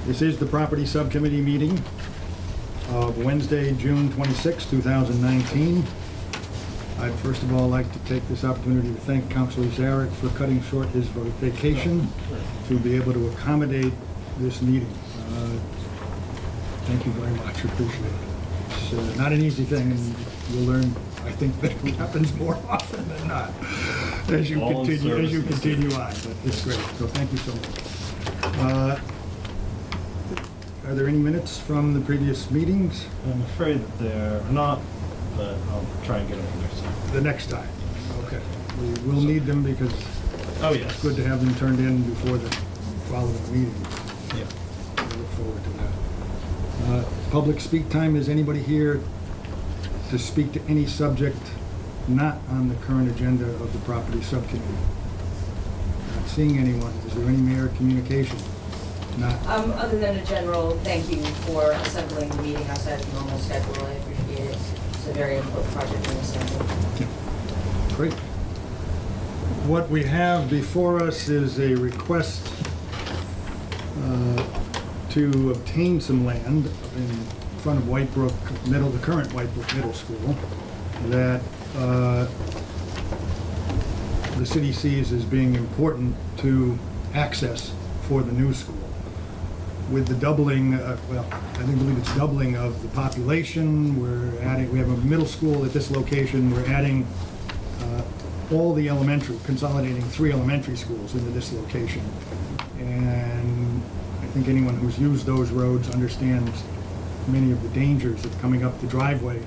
This is the Property Subcommittee meeting of Wednesday, June 26, 2019. I'd first of all like to take this opportunity to thank Councilor Zarek for cutting short his vacation to be able to accommodate this meeting. Thank you very much. Appreciate it. It's not an easy thing, and you'll learn, I think, that it happens more often than not as you continue on. But it's great. So thank you so much. Are there any minutes from the previous meetings? I'm afraid that they're not, but I'll try and get them next time. The next time. Okay. We will need them because it's good to have them turned in before the following meeting. Yeah. I look forward to that. Public speak time. Is anybody here to speak to any subject not on the current agenda of the Property Subcommittee? Not seeing anyone. Is there any mayor communication? Not. Other than a general thank you for assembling the meeting outside of the normal schedule. I appreciate it. It's a very important project in Easthampton. Yeah. Great. What we have before us is a request to obtain some land in front of Whitebrook Middle, the current Whitebrook Middle School, that the city sees as being important to access for the new school. With the doubling, I believe it's doubling of the population. We have a middle school at this location. We're adding all the consolidating 3 elementary schools into this location. And I think anyone who's used those roads understands many of the dangers of coming up the driveway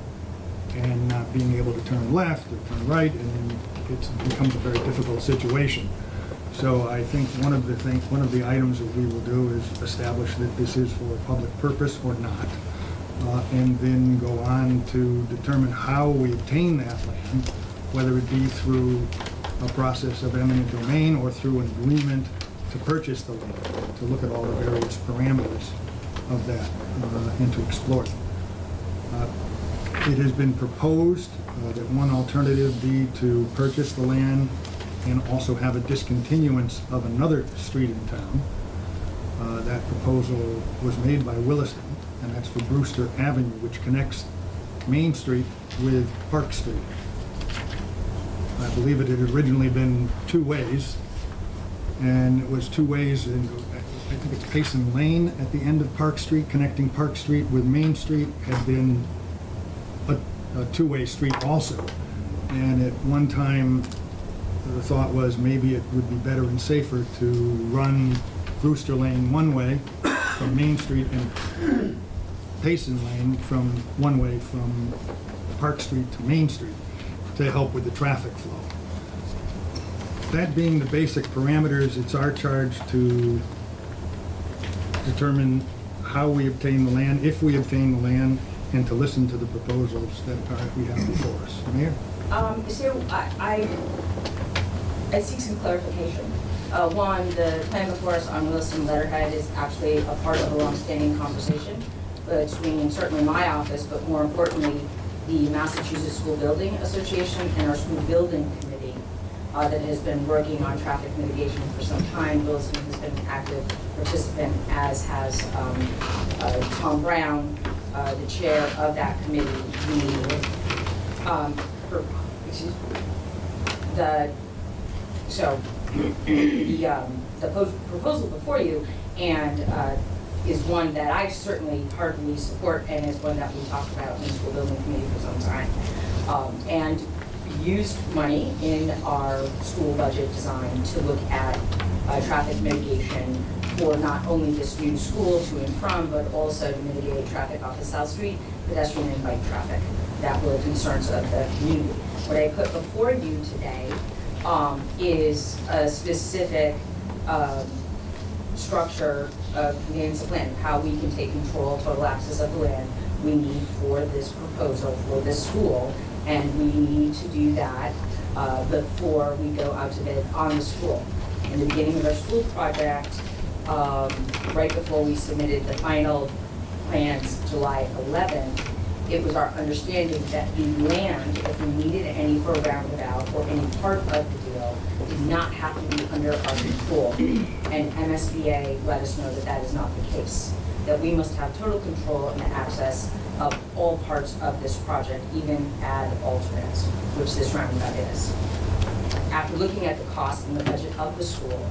and not being able to turn left or turn right, and it becomes a very difficult situation. So I think one of the items that we will do is establish that this is for a public purpose or not, and then go on to determine how we obtain that land, whether it be through a process of eminent domain or through an agreement to purchase the land, to look at all the various parameters of that and to explore them. It has been proposed that one alternative be to purchase the land and also have a discontinuance of another street in town. That proposal was made by Williston, and that's for Brewster Avenue, which connects Main Street with Park Street. I believe it had originally been 2 ways, and it was 2 ways in, I think it's Payson Lane at the end of Park Street, connecting Park Street with Main Street, had been a 2-way street also. And at one time, the thought was maybe it would be better and safer to run Brewster Lane one way from Main Street and Payson Lane from one way from Park Street to Main Street to help with the traffic flow. That being the basic parameters, it's our charge to determine how we obtain the land, if we obtain the land, and to listen to the proposals that we have before us. Mayor? So I seek some clarification. One, the plan before us on Williston letterhead is actually a part of a long-standing conversation between certainly my office, but more importantly, the Massachusetts School Building Association and our School Building Committee that has been working on traffic mitigation for some time. Williston has been an active participant, as has Tom Brown, the chair of that committee. The proposal before you is one that I certainly heartily support, and is one that we talked about in the school building committee for some time, and used money in our school budget design to look at traffic mitigation for not only this new school to and from, but also to mitigate traffic off of South Street, pedestrian and bike traffic that were concerns of the community. What I put before you today is a specific structure of conveyance of land, how we can take control, total access of the land we need for this proposal for this school, and we need to do that before we go out to bid on the school. In the beginning of our school project, right before we submitted the final plans, July 11th, it was our understanding that the land, if we needed any for a roundabout or any part of the deal, did not have to be under our control. And MSBA let us know that that is not the case, that we must have total control and access of all parts of this project, even ad alternates, which this roundabout is. After looking at the cost and the budget of the school,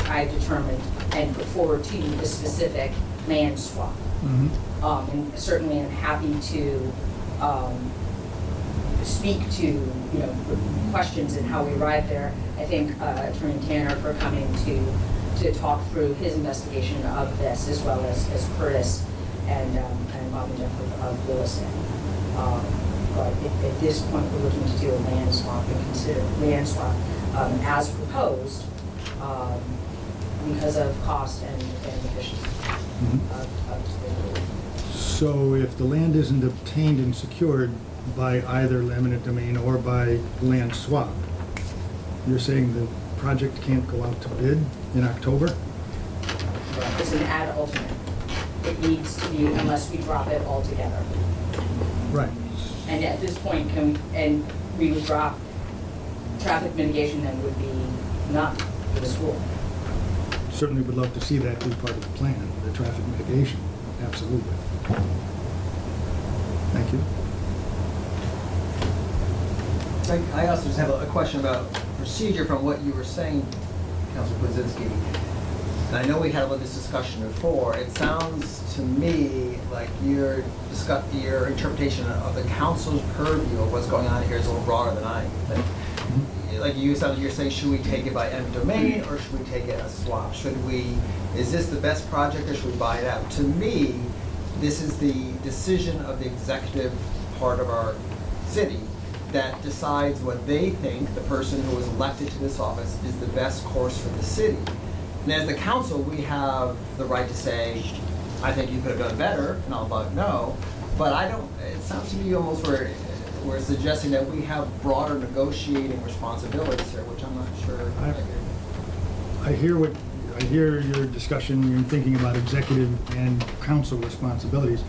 I determined and put forward to you the specific land swap. And certainly I'm happy to speak to, questions and how we arrived there. I thank Attorney Tanner for coming to talk through his investigation of this, as well as Curtis and Bob and Jeff of Williston. But at this point, we're looking to do a land swap and consider land swap as proposed because of cost and efficiency of the. So if the land isn't obtained and secured by either eminent domain or by land swap, you're saying the project can't go out to bid in October? It's an ad alternate. It needs to be unless we drop it altogether. Right. And at this point, we would drop traffic mitigation, then would be not for the school. Certainly would love to see that be part of the plan, the traffic mitigation, absolutely. Thank you. I also just have a question about procedure from what you were saying, Councilor Kwasinski. And I know we had this discussion before. It sounds to me like your interpretation of the council's purview of what's going on here is a little broader than I think. Like you're saying, should we take it by eminent domain or should we take it as swap? Is this the best project or should we buy it out? To me, this is the decision of the executive part of our city that decides what they think the person who was elected to this office is the best course for the city. And as the council, we have the right to say, I think you could have done better, and I'll vote no. But it sounds to me almost we're suggesting that we have broader negotiating responsibilities here, which I'm not sure. I hear your discussion, you're thinking about executive and council responsibilities.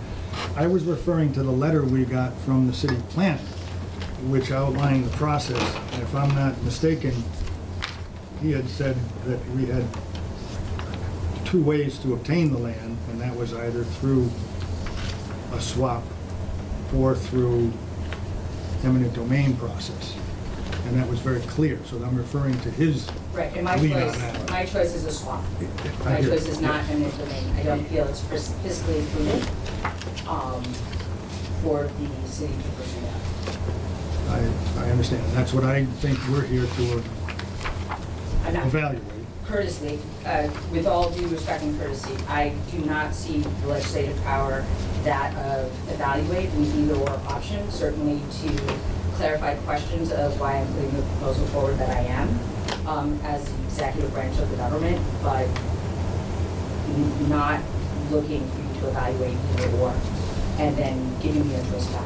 I was referring to the letter we got from the city planner, which outlined the process. And if I'm not mistaken, he had said that we had two ways to obtain the land, and that was either through a swap or through eminent domain process. And that was very clear, so I'm referring to his Right, and my lead on that. choice is a swap. I My hear choice it. is not eminent domain. I don't feel it's fiscally prudent for the city to pursue that. I understand. That's what I think we're here to I'm not- evaluate. Courteously, with all due respect and courtesy, I do not see the legislative power that of evaluate in either or option, certainly to clarify questions of why I'm putting the proposal forward that I am as the executive branch of the government, but not looking for you to evaluate either or, and then giving me a choice back.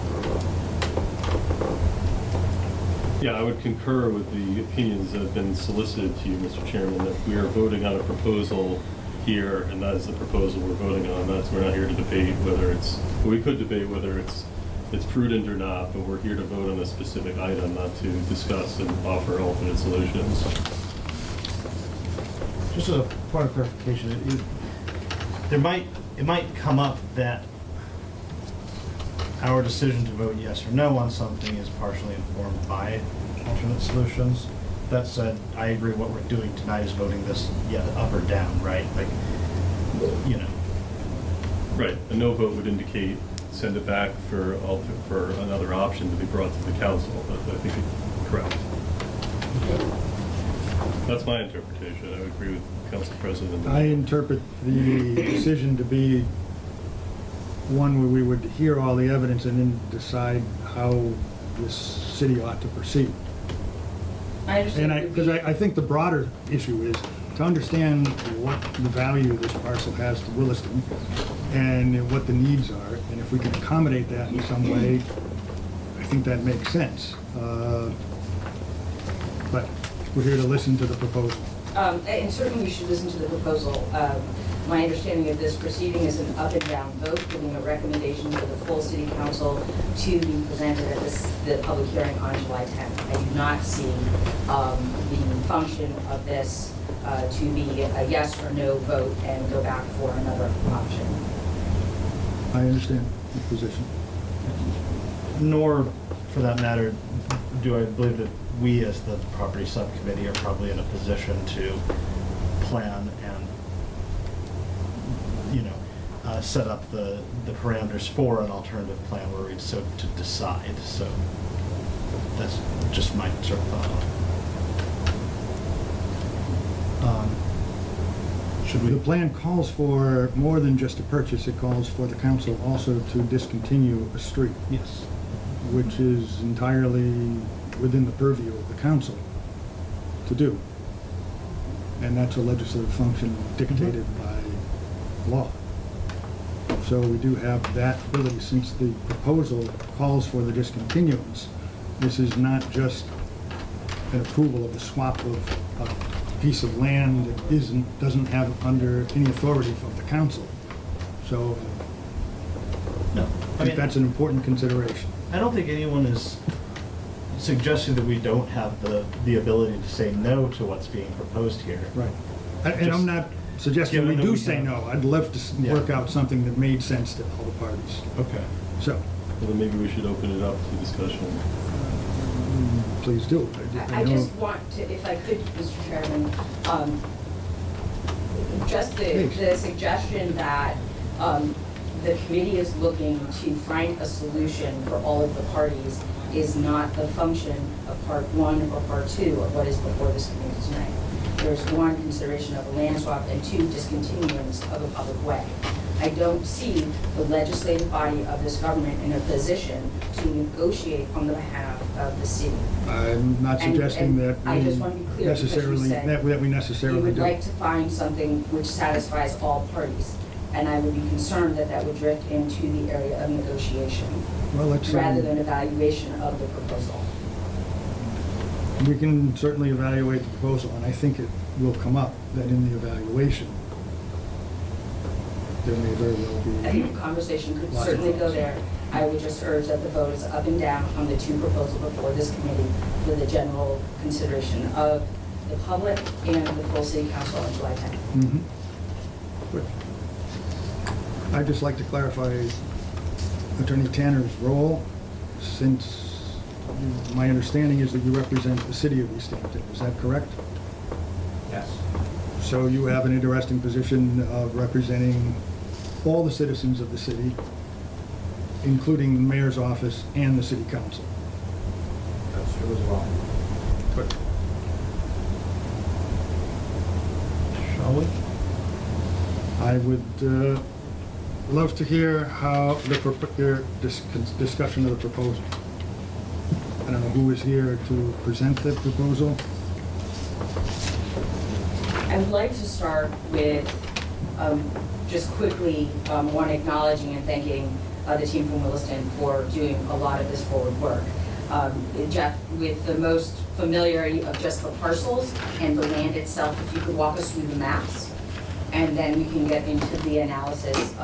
Yeah, I would concur with the opinions that have been solicited to you, Mr. Chairman, that we are voting on a proposal here, and that is the proposal we're voting on. We're not here to debate whether we could debate whether it's prudent or not, but we're here to vote on a specific item, not to discuss and offer alternate solutions. Just as a point of clarification, it might come up that our decision to vote yes or no on something is partially informed by alternate solutions. That said, I agree what we're doing tonight is voting this up or down, right? Right, a no vote would indicate send it back for another option to be brought to the council. I think it's correct. That's my interpretation. I would agree with Council President. I interpret the decision to be one where we would hear all the evidence and then decide how this city ought to proceed. I understand. And because I think the broader issue is to understand what the value this parcel has to Williston and what the needs are, and if we can accommodate that in some way, I think that makes sense. But we're here to listen to the proposal. And certainly we should listen to the proposal. My understanding of this proceeding is an up and down vote, giving a recommendation to the full city council to be presented at the public hearing on July 10th. I do not see the function of this to be a yes or no vote and go back for another option. I understand your position. Nor, for that matter, do I believe that we as the property subcommittee are probably in a position to plan and, set up the parameters for an alternative plan where we'd so to decide. So that's just my sort of thought. Should The we? plan calls for more than just a purchase, it calls for the council also to discontinue a street, Yes. which is entirely within the purview of the council to do. And that's a legislative function dictated by law. So we do have that ability, since the proposal calls for the discontinuance. This is not just an approval of the swap of a piece of land that doesn't have under any authority of the council. So No. I think that's an important consideration. I don't think anyone is suggesting that we don't have the ability to say no to what's being proposed here. Right. And I'm not suggesting we Given that do we say have- no. I'd love to Yeah. work out something that made sense to all the parties. Okay. So, Well, then maybe we should open it up to discussion. please do. I know- just want to, if I could, Mr. Chairman, just the Please. suggestion that the committee is looking to find a solution for all of the parties is not the function of part one or part two of what is before this committee tonight. There's one, consideration of a land swap, and two, discontinuance of a public way. I don't see the legislative body of this government in a position to negotiate on the behalf of the city. I'm not And- suggesting and that I we just want to be clear, because you necessarily, said that we You necessarily would do. like to find something which satisfies all parties, and I would be concerned that that would drift into the area of negotiation Well, let's, rather than evaluation of the proposal. we can certainly evaluate the proposal, and I think it will come up that in the evaluation, there may very well I be. think the conversation could Lots of certainly go thoughts. there. I would just urge that the vote is up and down on the two proposals before this committee with the general consideration of the public and the full city council on July 10th. Mhm. Good. I'd just like to clarify Attorney Tanner's role, since my understanding is that you represent the city of Easthampton. Is that correct? Yes. So you have an interesting position of representing all the citizens of the city, including the mayor's office and the city council. That's true as well. Good. Shall we? I would love to hear how your discussion of the proposal. I don't know who is here to present the proposal. I would like to start with just quickly one acknowledging and thanking the team from Williston for doing a lot of this forward work. Jeff, with the most familiarity of just the parcels and the land itself, if you could walk us through the maps, and then we can get into the analysis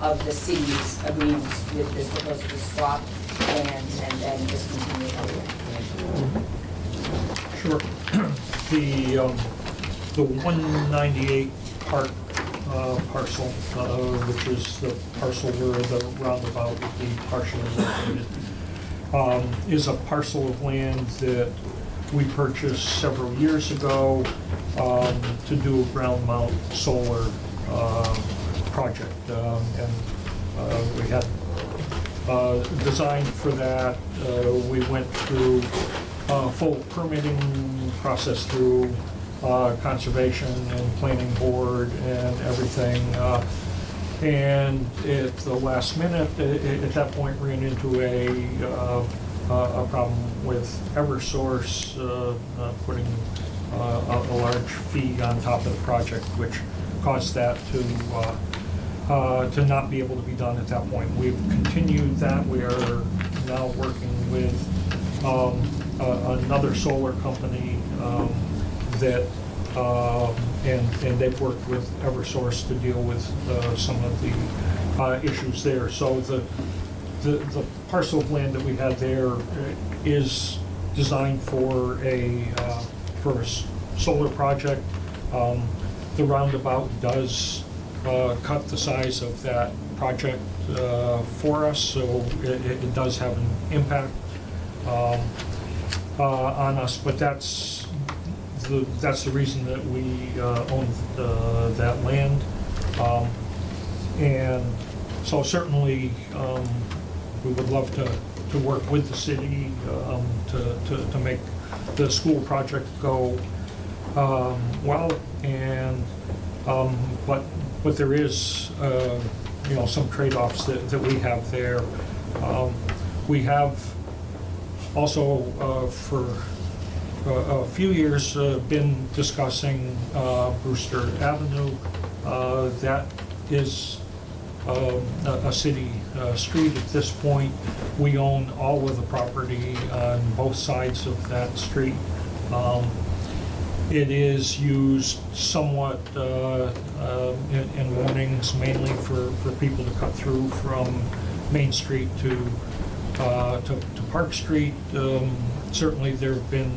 of the city's agreements with this proposal to swap lands and then discontinue everything. Sure. The 198 Park parcel, which is the parcel where the roundabout would be partially located, is a parcel of land that we purchased several years ago to do a ground mount solar project. And we had designed for that. We went through full permitting process through conservation and planning board and everything. And at the last minute, at that point, ran into a problem with Eversource putting a large fee on top of the project, which caused that to not be able to be done at that point. We've continued that. We are now working with another solar company that And they've worked with Eversource to deal with some of the issues there. So the parcel of land that we have there is designed for a solar project. The roundabout does cut the size of that project for us, so it does have an impact on us, but that's the reason that we own that land. And so certainly we would love to work with the city to make the school project go well, and but there is some trade-offs that we have there. We have also for a few years been discussing Brewster Avenue. That is a city street at this point. We own all of the property on both sides of that street. It is used somewhat in mornings, mainly for people to cut through from Main Street to Park Street. Certainly there have been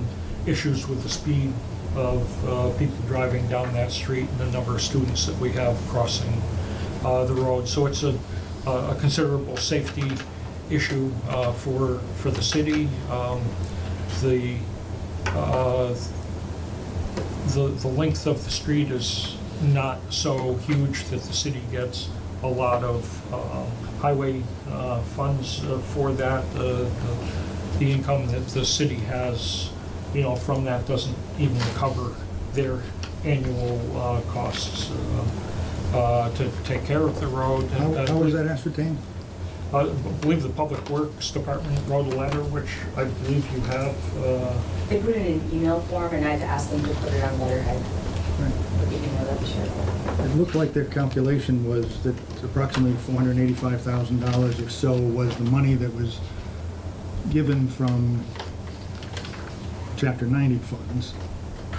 issues with the speed of people driving down that street and the number of students that we have crossing the road. So it's a considerable safety issue for the city. The length of the street is not so huge that the city gets a lot of highway funds for that. The income that the city has, from that doesn't even cover their annual costs to take care of the road. How was that ascertained? I believe the Public Works Department wrote a letter, which I believe you have. They put it in an email form, and I've asked them to put it on letterhead. Right. But you know that, sure. It looked like their calculation was that approximately $485,000 or so was the money that was given from Chapter 90 funds,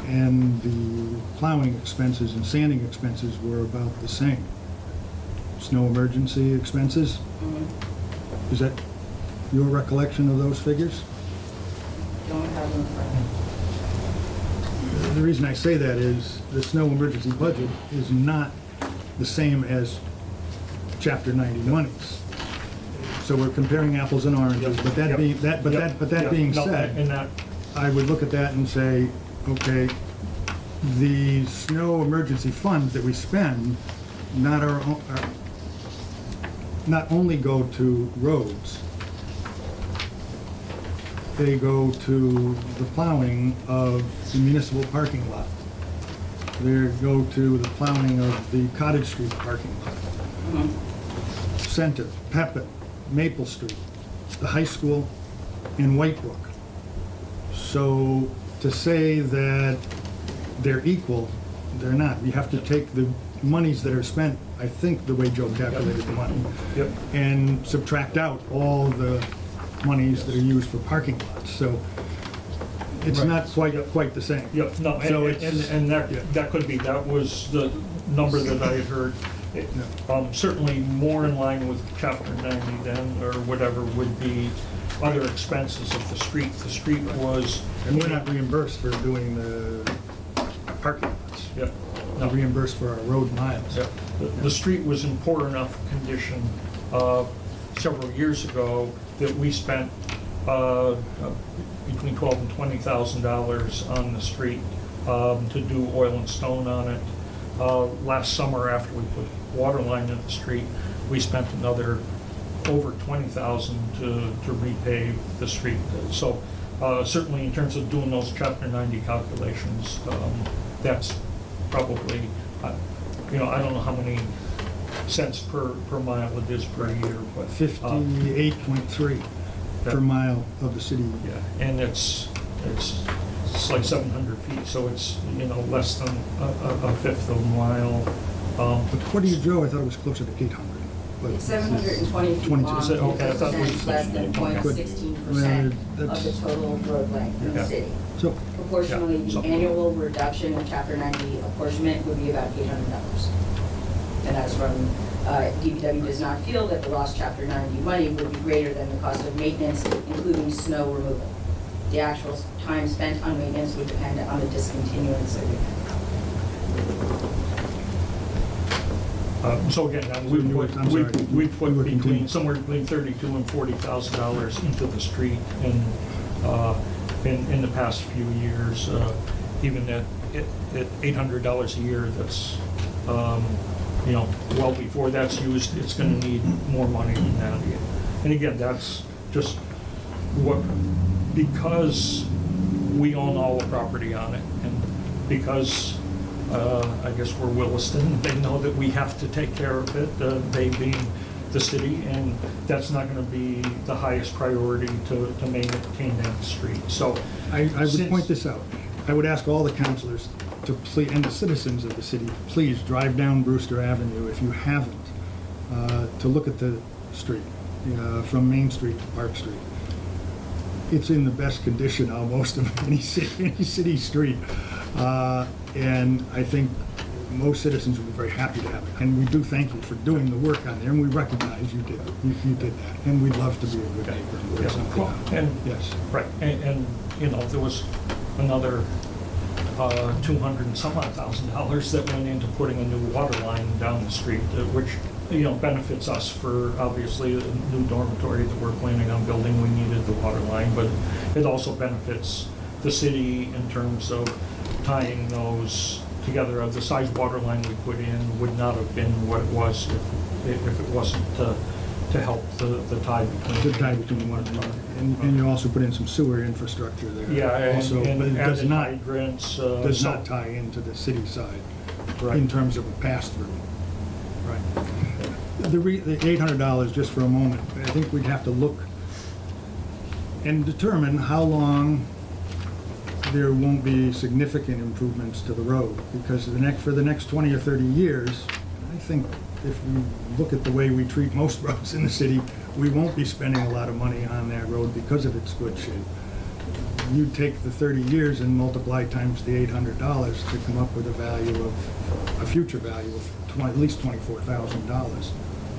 and the plowing expenses and sanding expenses were about the same. Snow emergency expenses, Mhm. is that your recollection of those figures? Don't have them for The reason I say that is the snow emergency budget is not the same as Chapter 90 monies. So we're comparing apples and oranges, but that Yep. being, that, but Yep. that Yep. being No, said, and that, I would look at that and say, okay, the snow emergency funds that we spend not only go to roads, they go to the plowing of the municipal parking lot. They go to the plowing of the Cottage Street parking lot. Center, Pepin, Maple Street, the high school, and Whitebrook. So to say that they're equal, they're not. You have to take the monies that are spent, I think the way Joe calculated the money, yep. and subtract out all the monies that are used for parking lots. So it's Right. not quite the same. Yep, no, So and it's- that, yeah. that could be, that was the number that I had heard. Certainly more in line with Chapter 90 then, or whatever would be other expenses of the street. The street was. And we're not reimbursed for doing the parking lots. Yep, We're no, reimbursed for our road miles. yep. The street was in poor enough condition several years ago that we spent between $12,000 and $20,000 on the street to do oil and stone on it. Last summer, after we put water line in the street, we spent another over $20,000 to repave the street. So certainly in terms of doing those Chapter 90 calculations, that's probably, I don't know how many cents per mile it is per year, but. 58.3 per mile of the city. Yeah, and it's like 700 feet, so it's, less than a fifth of a mile. According to Joe, I thought it was closer to 800. But It's 720 feet 22. long, Is it? Okay, I thought it was represents less than Good. 0.16% Well, of the that's- total road length in the Yeah. city. So, proportionally, Yeah, the so- annual reduction in Chapter 90 apportionment would be about $800. And that's from, DPW does not feel that the lost Chapter 90 money would be greater than the cost of maintenance, including snow removal. The actual time spent on maintenance would depend on the discontinuance of the So again, So you would- I'm sorry, we you put would between, continue. somewhere between $32,000 and $40,000 into the street in the past few years. Even at $800 a year, that's, well before that's used, it's gonna need more money than that. And again, that's just what, because we own all the property on it, and because I guess we're Williston, they know that we have to take care of it, they being the city, and that's not gonna be the highest priority to maintain that street, so. I would since- point this out. I would ask all the councilors to please, and the citizens of the city, please drive down Brewster Avenue if you haven't, to look at the street, from Main Street to Park Street. It's in the best condition almost of any city street. And I think most citizens would be very happy to have it. And we do thank you for doing the work on there, and we recognize you did that. And we'd love to be a good neighbor and put something Well, out. and Yes. right, and there was another 200 and some odd $1,000 that went into putting a new water line down the street, which, benefits us for obviously a new dormitory that we're planning on building. We needed the water line, but it also benefits the city in terms of tying those together. The size water line we put in would not have been what it was if it wasn't to help the tie between. The tie between one and another. And you also put in some sewer infrastructure there. Yeah, Also, and but it does added not, hydrants. does so- not tie into the city side Right. in terms of a pass-through. Right. The $800, just for a moment, I think we'd have to look and determine how long there won't be significant improvements to the road, because for the next 20 or 30 years, I think if we look at the way we treat most roads in the city, we won't be spending a lot of money on that road because of its good shape. You take the 30 years and multiply times the $800 to come up with a future value of at least $24,000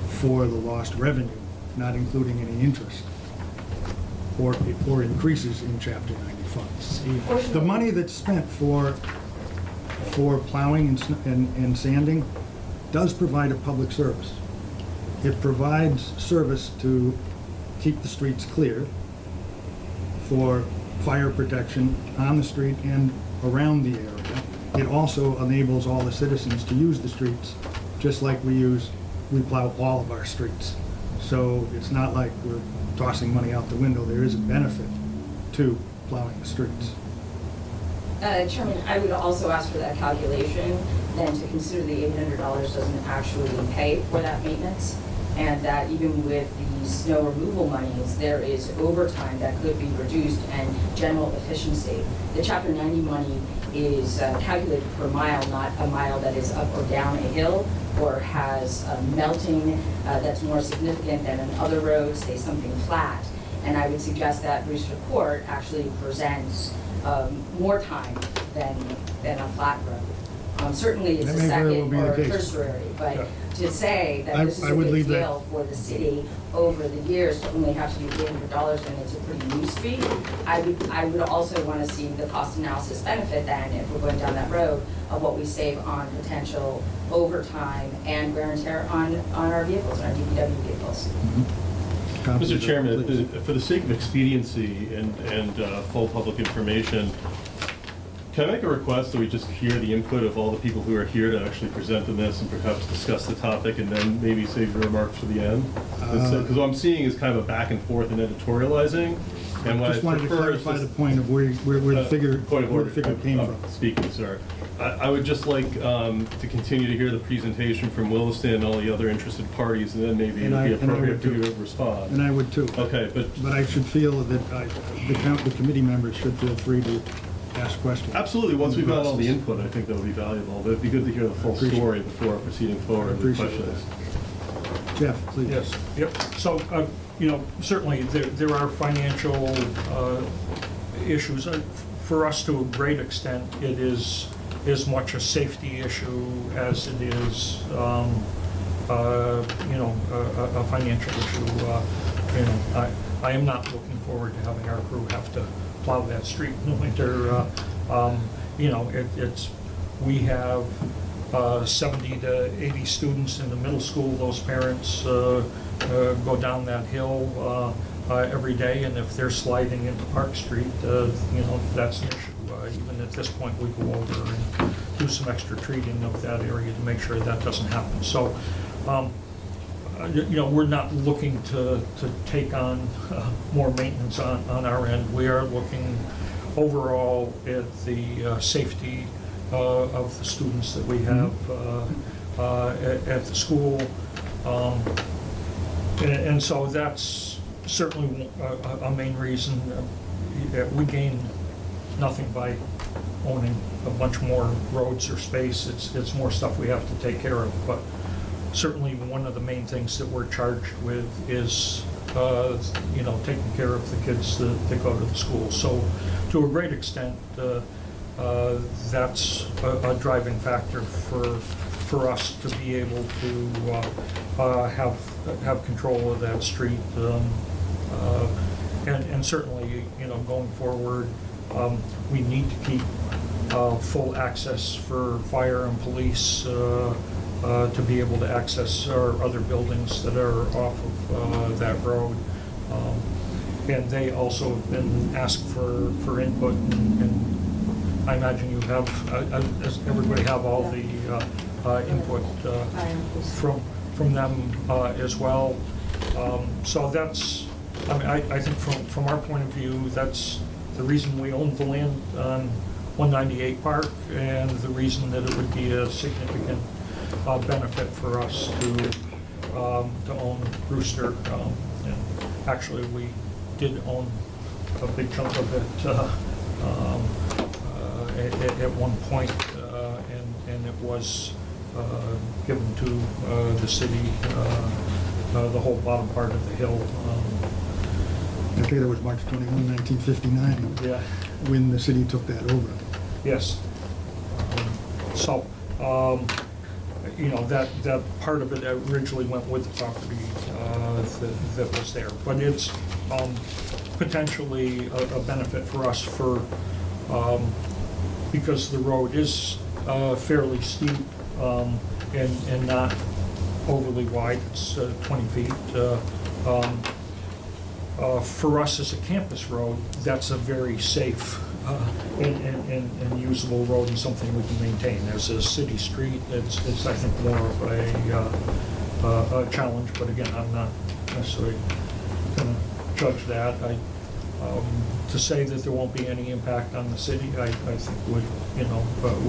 for the lost revenue, not including any interest or increases in Chapter 90 funds. The money that's spent for plowing and sanding does provide a public service. It provides service to keep the streets clear, for fire protection on the street and around the area. It also enables all the citizens to use the streets just like we plow all of our streets. So it's not like we're tossing money out the window. There is a benefit to plowing the streets. Chairman, I would also ask for that calculation, then to consider the $800 doesn't actually pay for that maintenance, and that even with the snow removal monies, there is overtime that could be reduced and general efficiency. The Chapter 90 money is calculated per mile, not a mile that is up or down a hill or has melting that's more significant than in other roads, say something flat. And I would suggest that Brewster Court actually presents more time than a flat road. Certainly it's That a may very well second be the or a case. tertiary, but Yeah. to say that I- this is I a would big leave that. deal for the city over the years to only have to do $800 when it's a pretty new street, I would also want to see the cost analysis benefit then, if we're going down that road, of what we save on potential overtime and wear and tear on our vehicles, on our DPW vehicles. Copies Mr. of it, Chairman, please. for the sake of expediency and full public information, can I make a request that we just hear the input of all the people who are here to actually present on this and perhaps discuss the topic and then maybe save your remarks for the end? Because what I'm seeing is kind of a back and forth and editorializing, and what I Just wanted to prefer is clarify the just... point of where the figure, Point of where order. the figure came I'm from. Speaking, sir. I would just like to continue to hear the presentation from Williston and all the other interested parties, and then maybe it And would be I would appropriate for you too. to respond. And I would too. Okay, but I should feel that the committee members should feel free to ask questions. absolutely, once we've got all the Process. input, I think that would be valuable. But it'd be good to hear the full Appreciate story before proceeding forward with Appreciate questions. Jeff, please. Yes, yep. So, certainly there are financial issues. for us, to a great extent, it is as much a safety issue as it is, you know, a financial issue. You know, I am not looking forward to having our crew have to plow that street in the winter. You know, we have 70 to 80 students in the middle school. Those parents go down that hill every day, and if they're sliding into Park Street, you know, that's an issue. Even at this point, we go over and do some extra treating of that area to make sure that doesn't happen. So, you know, we're not looking to take on more maintenance on our end. We are looking overall at the safety of the students that we have at the school. And so that's certainly a main reason. We gain nothing by owning a bunch more roads or space. It's more stuff we have to take care of. But certainly one of the main things that we're charged with is, you know, taking care of the kids that go to the school. So to a great extent, that's a driving factor for us to be able to have control of that street. And certainly, you know, going forward, we need to keep full access for fire and police to be able to access our other buildings that are off of that road. And they also have been asked for input, and I imagine you have, does everybody have all the input from them as well? So that's, I mean, I think from our point of view, that's the reason we own the land on 198 Park, and the reason that it would be a significant benefit for us to own Brewster. And actually, we did own a big chunk of it at one point, and it was given to the city, the whole bottom part of the hill. I think that was March 21, 1959, Yeah. when the city took that over. Yes. So, you know, that part of it originally went with the property that was there. But it's potentially a benefit for us because the road is fairly steep and not overly wide. It's 20 feet. For us as a campus road, that's a very safe and usable road, and something we can maintain. As a city street, it's I think more of a challenge, but again, I'm not necessarily going to judge that. To say that there won't be any impact on the city, I think would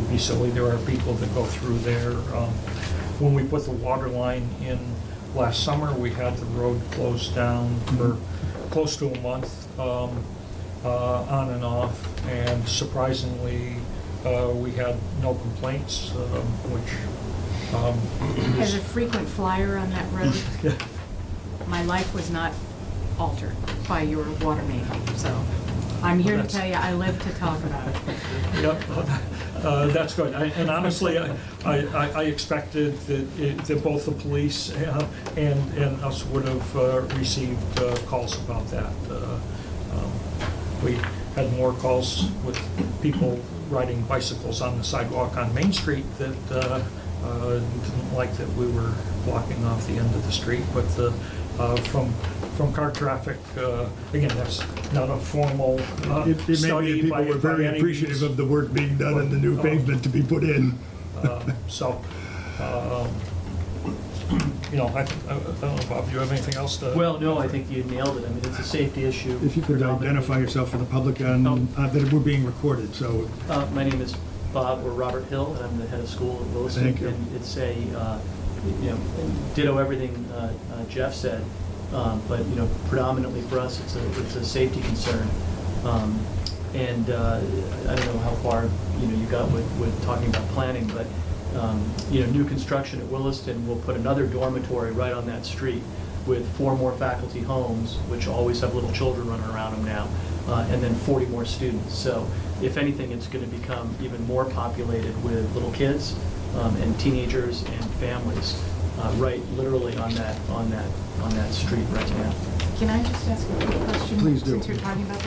be silly. There are people that go through there. When we put the water line in last summer, we had the road closed down for close to a month, on and off, and surprisingly, we had no complaints, which As a frequent flyer on that road, yeah. my life was not altered by your water main, so I'm here to tell you, I live to talk about it. Yep, that's good. And honestly, I expected that both the police and us would have received calls about that. We had more calls with people riding bicycles on the sidewalk on Main Street that didn't like that we were blocking off the end of the street, but from car traffic, again, that's not a formal It may study be that people were very any appreciative means. of the work being done and the new pavement to be put in. So, I don't know, Bob, do you have anything else to? Well, no, I think you nailed it. I mean, it's a safety issue. If you could predominantly. identify yourself for the public, that we're being recorded, so. My name is Bob, or Robert Hill, and I'm the head of school at Williston. Thank you. And it's ditto everything Jeff said, but, predominantly for us, it's a safety concern. And I don't know how far, you got with talking about planning, but, new construction at Williston will put another dormitory right on that street with 4 more faculty homes, which always have little children running around them now, and then 40 more students. So if anything, it's going to become even more populated with little kids and teenagers and families, right, literally on that street right now. Can I just ask a quick question? Please do. Since you're talking about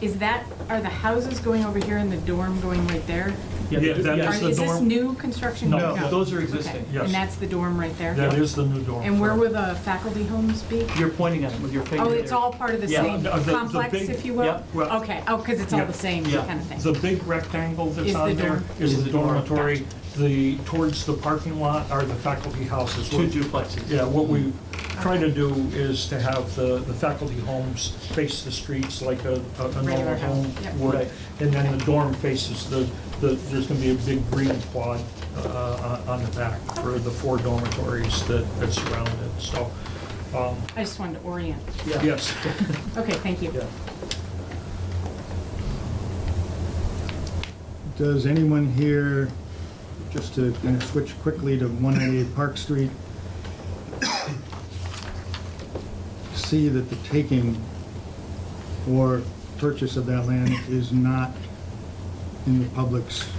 that, are the houses going over here and the dorm going right there? Yeah, that yeah. is the Is this dorm. new construction? No, those are Okay. existing. Yes. And that's the dorm right there? That is the new dorm. And where will the faculty homes be? You're pointing at it with your finger. Oh, it's there. all part of the Yeah. same The complex, big- if you will? yeah, well, Okay, oh, because it's all yeah, the same yeah. kind of thing. The big rectangle that's Is on the there dorm. is Is the the dorm. dormitory. Towards the parking lot are the faculty houses. Two duplexes. Yeah, what we try to do is to have the faculty homes face the streets like a normal Regular house, home yep. would. Right. And then the dorm faces there's gonna be a big green quad on the back for the 4 dormitories that surround it, so, I just wanted to orient. Yeah. yes. Okay, thank you. Yeah. Does anyone here, just to kind of switch quickly to 198 Park Street, see that the taking or purchase of that land is not in the public's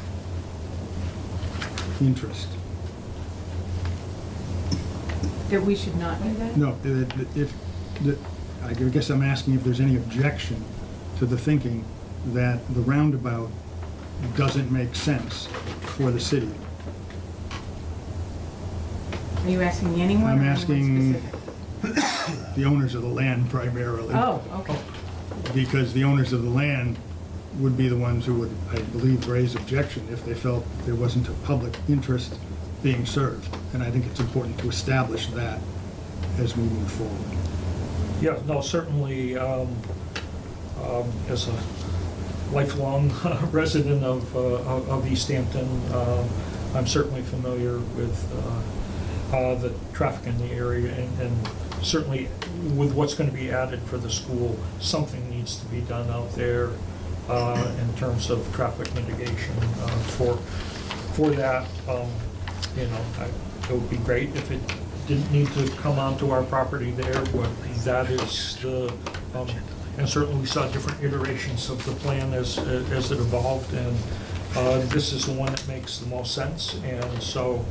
interest? That we should not do that? No, I guess I'm asking if there's any objection to the thinking that the roundabout doesn't make sense for the city. Are you asking anyone or I'm anyone asking specific? the owners of the land primarily. Oh, okay. Because the owners of the land would be the ones who would, I believe, raise objection if they felt there wasn't a public interest being served. And I think it's important to establish that as we move forward. Yeah, no, certainly, as a lifelong resident of Easthampton, I'm certainly familiar with the traffic in the area, and certainly with what's going to be added for the school, something needs to be done out there in terms of traffic mitigation for that. It would be great if it didn't need to come onto our property there, but that is the, and certainly we saw different iterations of the plan as it evolved, and this is the one that makes the most sense, and so,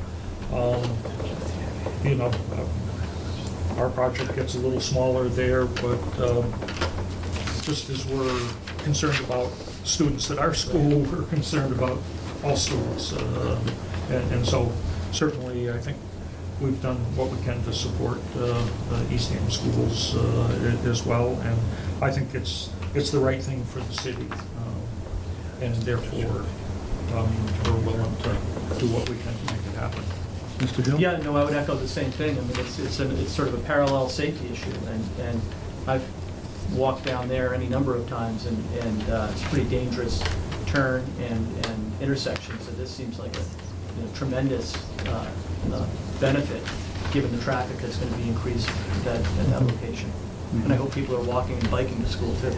our project gets a little smaller there, but just as we're concerned about students at our school, we're concerned about all students, and so certainly I think we've done what we can to support Easthampton schools as well, and I think it's the right thing for the city, and therefore we're willing to do what we can to make it happen. Mr. Hill? Yeah, no, I would echo the same thing. I mean, it's sort of a parallel safety issue, and I've walked down there any number of times, and it's a pretty dangerous turn and intersection, so this seems like a tremendous benefit, given the traffic that's going to be increased at that location. And I hope people are walking and biking to school too.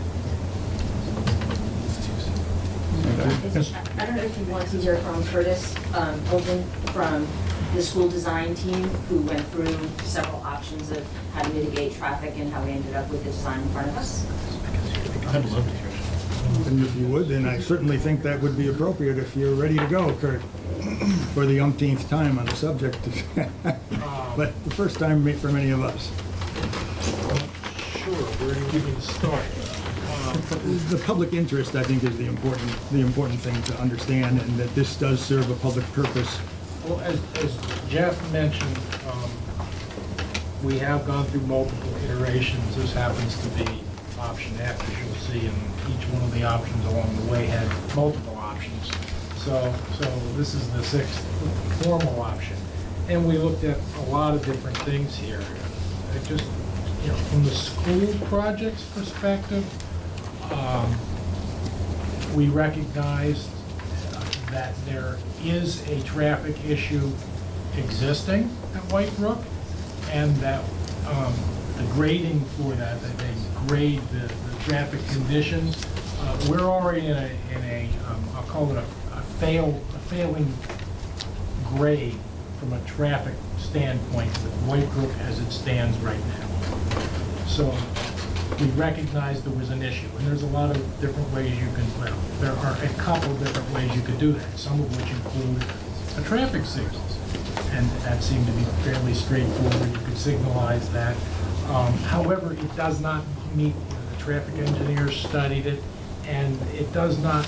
I don't know if you want to hear from Curtis Holden from the school design team, who went through several options of how to mitigate traffic and how we ended up with the design in front of us. I'd love to hear it. And if you would, then I certainly think that would be appropriate if you're ready to go, Kurt, for the umpteenth time on the subject. But the first time for many of us. Sure, where do you need to start? The public interest, I think, is the important thing to understand, and that this does serve a public purpose. Well, as Jeff mentioned, we have gone through multiple iterations. This happens to be option F, as you'll see, and each one of the options along the way had multiple options. So this is the 6th formal option. And we looked at a lot of different things here. Just, from the school project's perspective, we recognized that there is a traffic issue existing at White Brook, and that the grading for that they grade the traffic conditions. We're already in a I'll call it a failing grade from a traffic standpoint with White Brook as it stands right now. So we recognized there was an issue, and there's a lot of different ways you can, well, there are a couple different ways you could do that, some of which include a traffic signals, and that seemed to be fairly straightforward, you could signalize that. However, it does not meet, the traffic engineers studied it, and it does not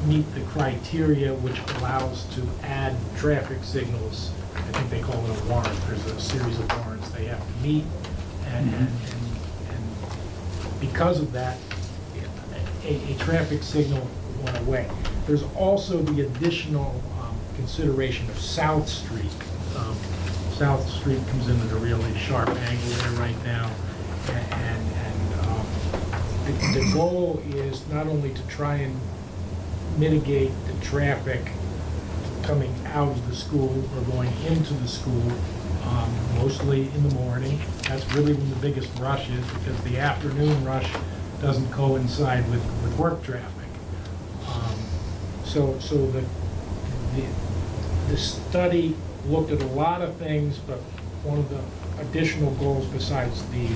meet the criteria which allows to add traffic signals. I think they call it a warrant. There's a series of warrants they have to meet, and because of that, a traffic signal went away. There's also the additional consideration of South Street. South Street comes in at a really sharp angle there right now, and the goal is not only to try and mitigate the traffic coming out of the school or going into the school, mostly in the morning. That's really when the biggest rush is, because the afternoon rush doesn't coincide with work traffic. So the study looked at a lot of things, but one of the additional goals besides the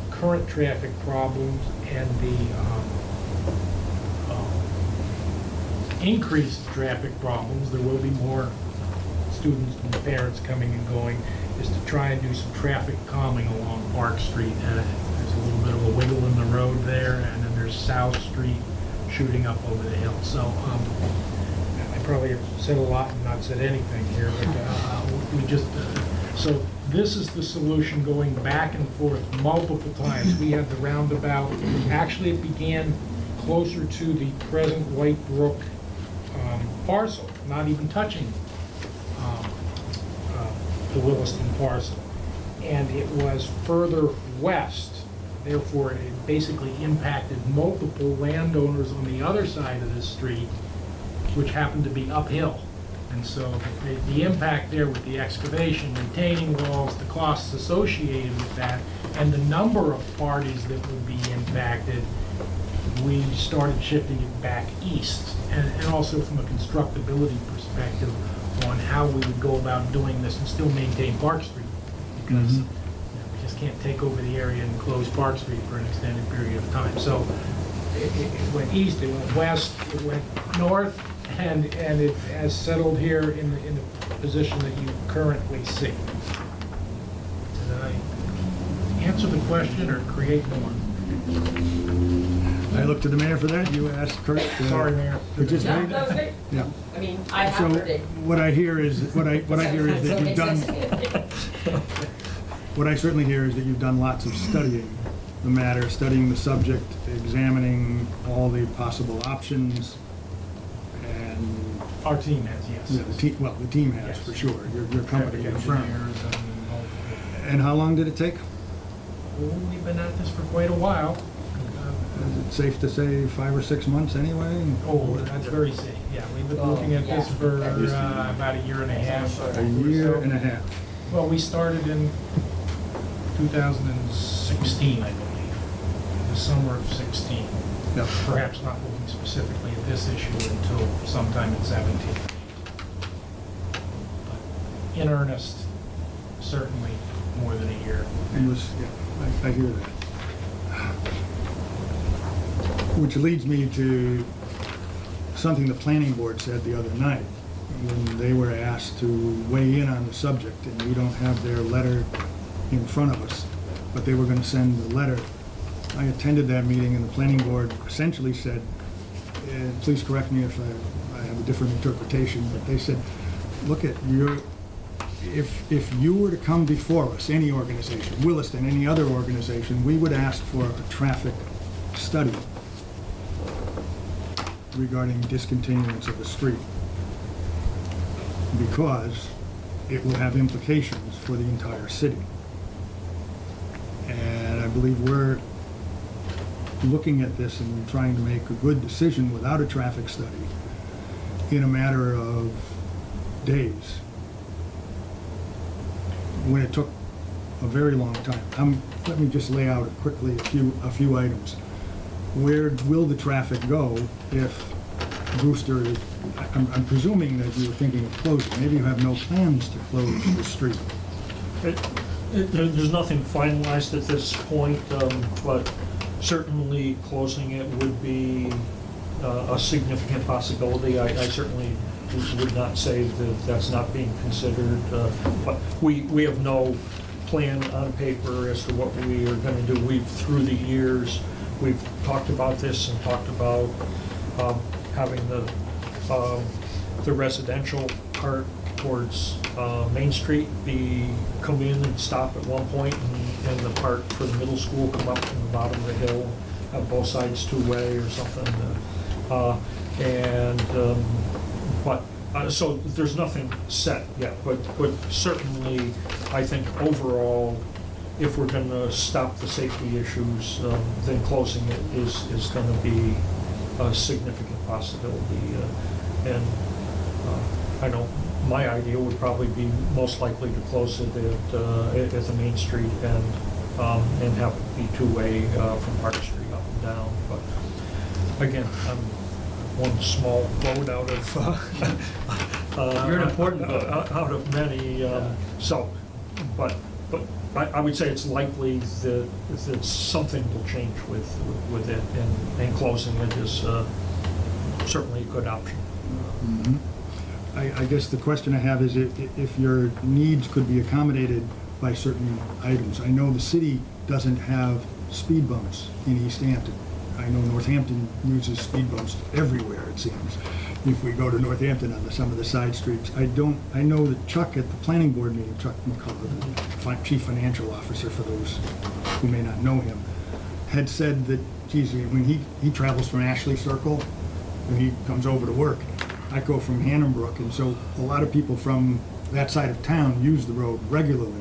current traffic problems and the increased traffic problems, there will be more students and parents coming and going, is to try and do some traffic calming along Park Street. And there's a little bit of a wiggle in the road there, and then there's South Street shooting up over the hill. So I probably have said a lot and not said anything here, but we just, so this is the solution, going back and forth multiple times. We had the roundabout, actually it began closer to the present White Brook parcel, not even touching the Williston parcel. And it was further west, therefore it basically impacted multiple landowners on the other side of the street, which happened to be uphill. And so the impact there with the excavation, retaining walls, the costs associated with that, and the number of parties that would be impacted, we started shifting it back east. And also from a constructability perspective on how we would go about doing this and still maintain Park Street. Because we just can't take over the area and close Park Street for an extended period of time. So it went east, it went west, it went north, and it has settled here in the position that you currently see. Did I answer the question or create more? I look to the mayor for that. You asked Kurt. Sorry, Mayor. Participate. No, that was great. Yeah. I mean, I have So heard it. what I hear is that you've done. What I certainly hear is that you've done lots of studying the matter, studying the subject, examining all the possible options, and Our team has, yes. the team has Yes. for sure. Your company, your Traffic firm. engineers and multiple. And how long did it take? Well, we've been at this for quite a while. Is it safe to say 5 or 6 months anyway? Oh, that's very safe, yeah. We've been looking at this for about a year and a half. A year and a half. Well, we started in 2016, I believe, the summer of 16. Yeah. Perhaps not looking specifically at this issue until sometime in 17. But in earnest, certainly more than a year. I hear that. Which leads me to something the planning board said the other night when they were asked to weigh in on the subject, and we don't have their letter in front of us, but they were going to send the letter. I attended that meeting, and the planning board essentially said, please correct me if I have a different interpretation, but they said, look at if you were to come before us, any organization, Williston, any other organization, we would ask for a traffic study regarding discontinuance of the street, because it will have implications for the entire city. And I believe we're looking at this and trying to make a good decision without a traffic study in a matter of days, when it took a very long time. Let me just lay out quickly a few items. Where will the traffic go if Brewster, I'm presuming that you were thinking of closing. Maybe you have no plans to close the street. There's nothing finalized at this point, but certainly closing it would be a significant possibility. I certainly would not say that that's not being considered, but we have no plan on paper as to what we are going to do. Through the years, we've talked about this and talked about having the residential part towards Main Street come in and stop at one point, and the part for the middle school come up from the bottom of the hill, have both sides two-way or something. So there's nothing set yet, but certainly I think overall, if we're going to stop the safety issues, then closing it is going to be a significant possibility. I know my idea would probably be most likely to close it at the Main Street and have it be two-way from Park Street up and down. But again, I'm one small vote out of You're an important vote. out of many. So, but I would say it's likely that something will change with it, and closing it is certainly a good option. Mhm. I guess the question I have is if your needs could be accommodated by certain items. I know the city doesn't have speed bumps in Easthampton. I know Northampton uses speed bumps everywhere, it seems, if we go to Northampton on some of the side streets. I know that Chuck at the planning board meeting, Chuck McCullough, the chief financial officer for those who may not know him, had said that, geez, when he travels from Ashley Circle, when he comes over to work, I go from Hannambrook, and so a lot of people from that side of town use the road regularly,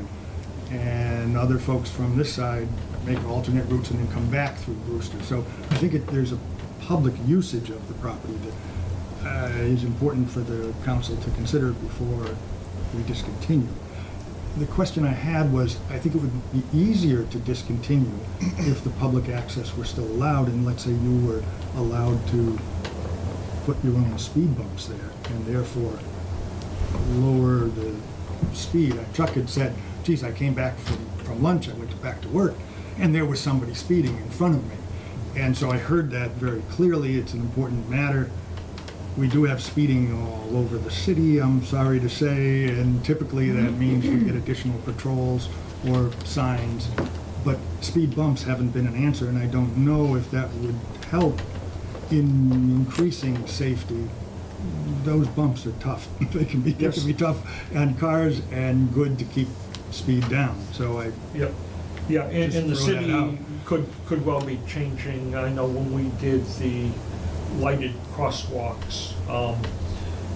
and other folks from this side make alternate routes and then come back through Brewster. So I think there's a public usage of the property that is important for the council to consider before we discontinue. The question I had was, I think it would be easier to discontinue if the public access were still allowed, and let's say you were allowed to put your own speed bumps there and therefore lower the speed. Chuck had said, geez, I came back from lunch, I went back to work, and there was somebody speeding in front of me. And so I heard that very clearly. It's an important matter. We do have speeding all over the city, I'm sorry to say, and typically that means we get additional patrols or signs, but speed bumps haven't been an answer, and I don't know if that would help in increasing safety. Those bumps are tough. They can be tough on cars and good to keep speed down. So Yep. Yeah, and the Just throw that out. city could well be changing. I know when we did the lighted crosswalks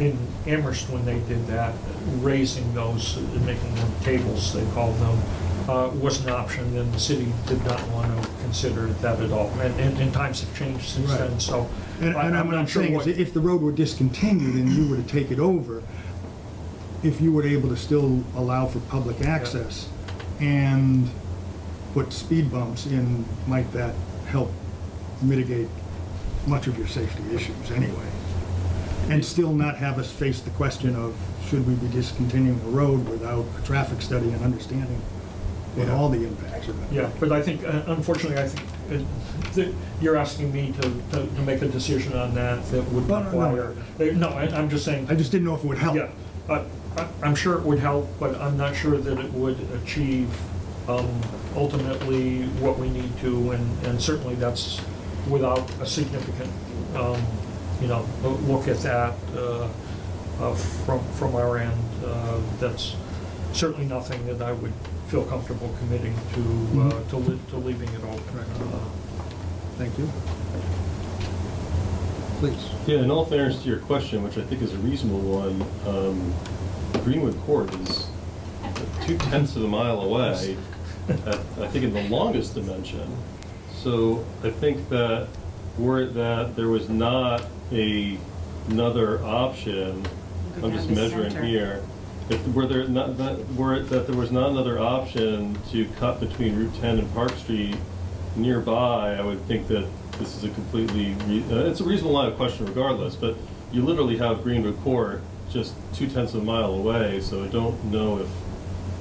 in Amherst, when they did that, raising those, making them tables, they called them, was an option, and the city did not want to consider that at all. And times have changed since Right. then, so. And what I'm not sure saying what- is, if the road were discontinued and you were to take it over, if you were able to still allow for public access and put speed bumps in, might that help mitigate much of your safety issues anyway? And still not have us face the question of, should we be discontinuing the road without a traffic study and understanding what all the impacts are going to be? Yeah, but I think, unfortunately, I think that you're asking me to make a decision on that would No, no, require. No, I'm just saying. I just didn't know if it would help. Yeah, I'm sure it would help, but I'm not sure that it would achieve ultimately what we need to, and certainly that's without a significant, look at that from our end. That's certainly nothing that I would feel comfortable committing to leaving it open. Thank you. Please. Yeah, in all fairness to your question, which I think is a reasonable one, Greenwood Court is 0.2 of a mile away, I think in the longest dimension. So I think that were it that there was not another option, Go I'm down just the measuring center. here, were it that there was not another option to cut between Route 10 and Park Street nearby, I would think that this is a completely, it's a reasonable line of question regardless, but you literally have Greenwood Court just 0.2 of a mile away, so I don't know if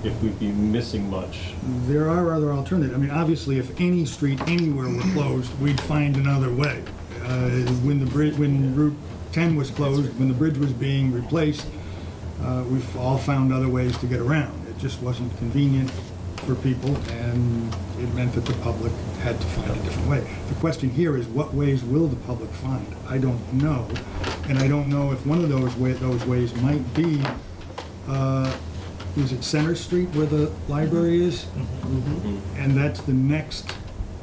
if we'd be missing much. There are other alternatives. I mean, obviously, if any street anywhere were closed, we'd find another way. When Route 10 was closed, when the bridge was being replaced, we've all found other ways to get around. It just wasn't convenient for people, and it meant that the public had to find a different way. The question here is, what ways will the public find? I don't know, and I don't know if one of those ways might be, is it Center Street where the library is? And that's the next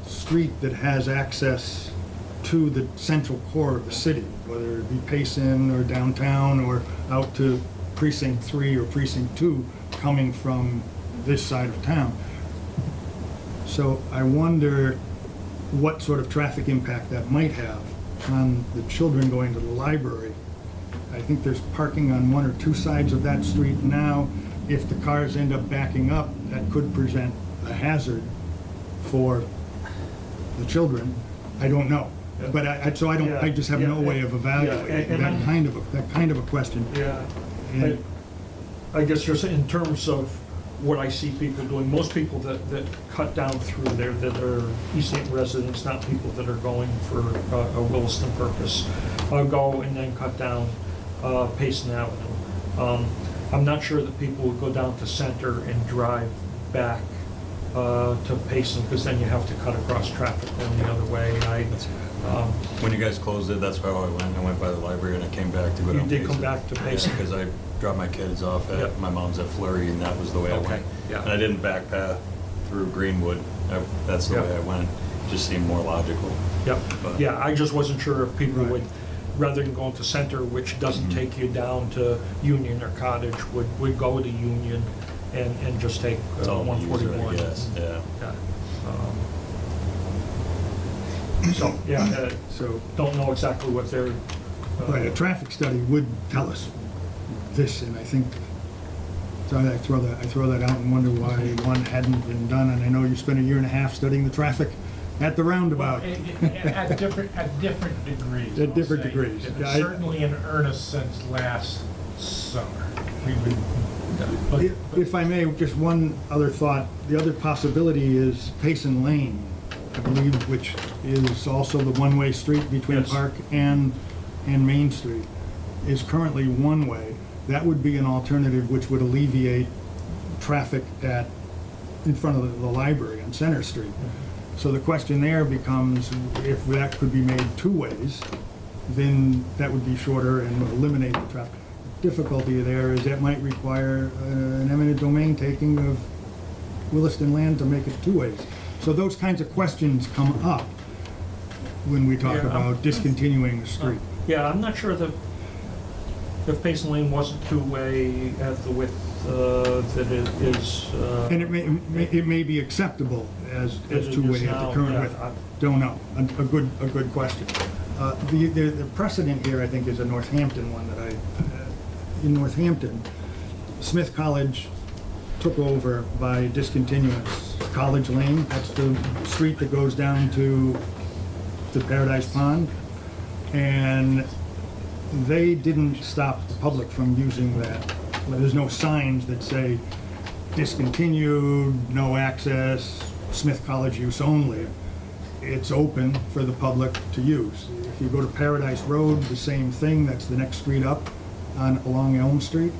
street that has access to the central core of the city, whether it be Payson or downtown or out to Precinct 3 or Precinct 2 coming from this side of town. So I wonder what sort of traffic impact that might have on the children going to the library. I think there's parking on one or two sides of that street now. If the cars end up backing up, that could present a hazard for the children. I don't know. But I just have no way of evaluating that kind of a question. Yeah. And- I guess just in terms of what I see people doing, most people that cut down through there that are Easthampton residents, not people that are going for a Williston purpose, go and then cut down Payson Avenue. I'm not sure that people would go down to Center and drive back to Payson, because then you have to cut across traffic going the other way. When you guys closed it, that's how I went. I went by the library and I came back to go You down did Payson. come back to Payson. Because I dropped my kids off at, Yep. my mom's at Fleury, and that was the way I Okay, went. yeah. And I didn't back path through Greenwood. That's the Yeah. way I went. Just seemed more logical. Yep, But- yeah, I just wasn't sure if people Right. would, rather than going to Center, which doesn't take you down to Union or Cottage, would go to Union and just take It's all the user, 141. I guess, yeah. Yeah. So, yeah, So, don't know exactly what they're. right, a traffic study would tell us this, and I think, so I throw that out and wonder why one hadn't been done. And I know you spent a year and a half studying the traffic at the roundabout. At different degrees. At I'll different say. degrees. And Yeah, I- certainly in earnest since last summer. We've been, but- If I may, just one other thought. The other possibility is Payson Lane, I believe, which is also the one-way street between Yes. Park and Main Street, is currently one-way. That would be an alternative which would alleviate traffic in front of the library on Center Street. So the question there becomes, if that could be made two ways, then that would be shorter and would eliminate the traffic. Difficulty there is that might require an eminent domain taking of Williston land to make it two ways. So those kinds of questions come up when we talk Yeah. about discontinuing the street. Yeah, I'm not sure if Payson Lane wasn't two-way at the width that it is. And it may be acceptable as As it two-way is at now, the current yeah, width. Don't know. A good question. The precedent here, I think, is a Northampton one that in Northampton, Smith College took over by discontinuance College Lane. That's the street that goes down to Paradise Pond. And they didn't stop the public from using that. There's no signs that say discontinued, no access, Smith College use only. It's open for the public to use. If you go to Paradise Road, the same thing. That's the next street up along Elm Street.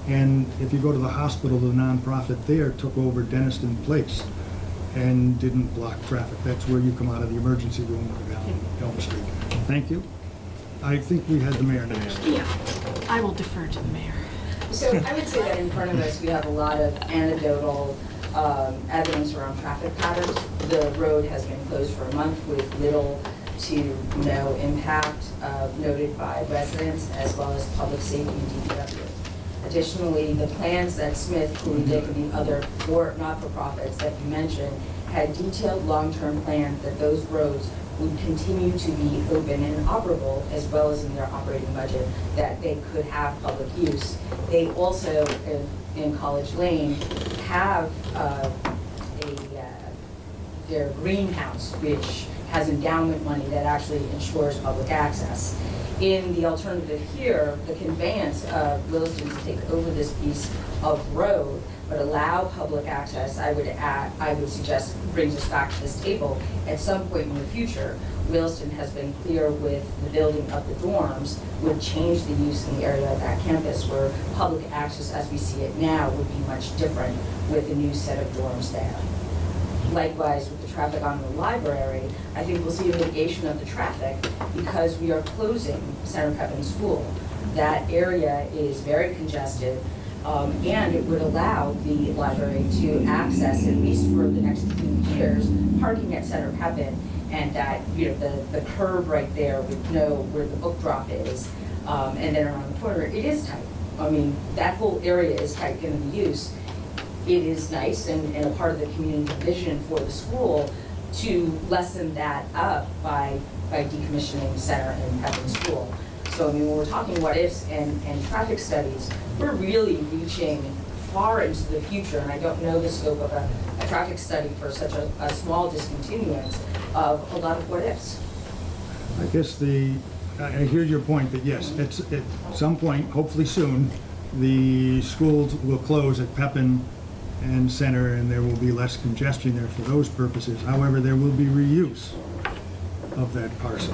And if you go to the hospital, the nonprofit there took over Denniston Place and didn't block traffic. That's where you come out of the emergency room down Elm Street. Thank you. I think we had the mayor next. Yeah, I will defer to the mayor. So I would say that in front of us, we have a lot of anecdotal evidence around traffic patterns. The road has been closed for a month with little to no impact noted by residents as well as public safety and DPW. Additionally, the plans that Smith, Cooley Dick, and the other not-for-profits that you mentioned had detailed long-term plans that those roads would continue to be open and operable, as well as in their operating budget, that they could have public use. They also, in College Lane, have their greenhouse, which has endowment money that actually ensures public access. In the alternative here, the conveyance of Williston to take over this piece of road, but allow public access, I would suggest brings us back to this table. At some point in the future, Williston has been clear with the building of the dorms would change the use in the area of that campus, where public access as we see it now would be much different with the new set of dorms there. Likewise, with the traffic on the library, I think we'll see a mitigation of the traffic because we are closing Center Pepin School. That area is very congested, and it would allow the library to access, at least for the next few years, parking at Center Pepin, and that, the curb right there would know where the book drop is, and then around the corner, it is tight. I mean, that whole area is tight given the use. It is nice and a part of the community vision for the school to lessen that up by decommissioning Center and Pepin School. So, I mean, when we're talking what ifs and traffic studies, we're really reaching far into the future, and I don't know the scope of a traffic study for such a small discontinuance of a lot of what ifs. I guess I hear your point that yes, at some point, hopefully soon, the schools will close at Pepin and Center, and there will be less congestion there for those purposes. However, there will be reuse of that parcel.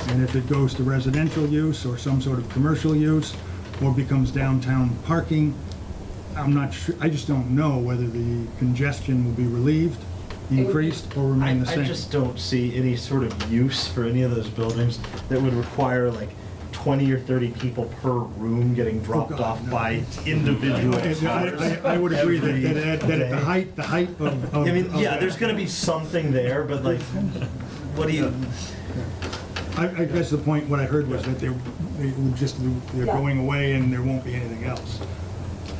And if it goes to residential use or some sort of commercial use or becomes downtown parking, I'm not sure, I just don't know whether the congestion will be relieved, increased, or remain the same. I just don't see any sort of use for any of those buildings that would require like 20 or 30 people per room getting dropped God, off no. by individual cars. I would agree every that at the day. height of. I mean, of yeah, that- there's gonna be something there, but like, what do you? I guess the point, what I heard was that they're Yeah. going away and there won't be anything else.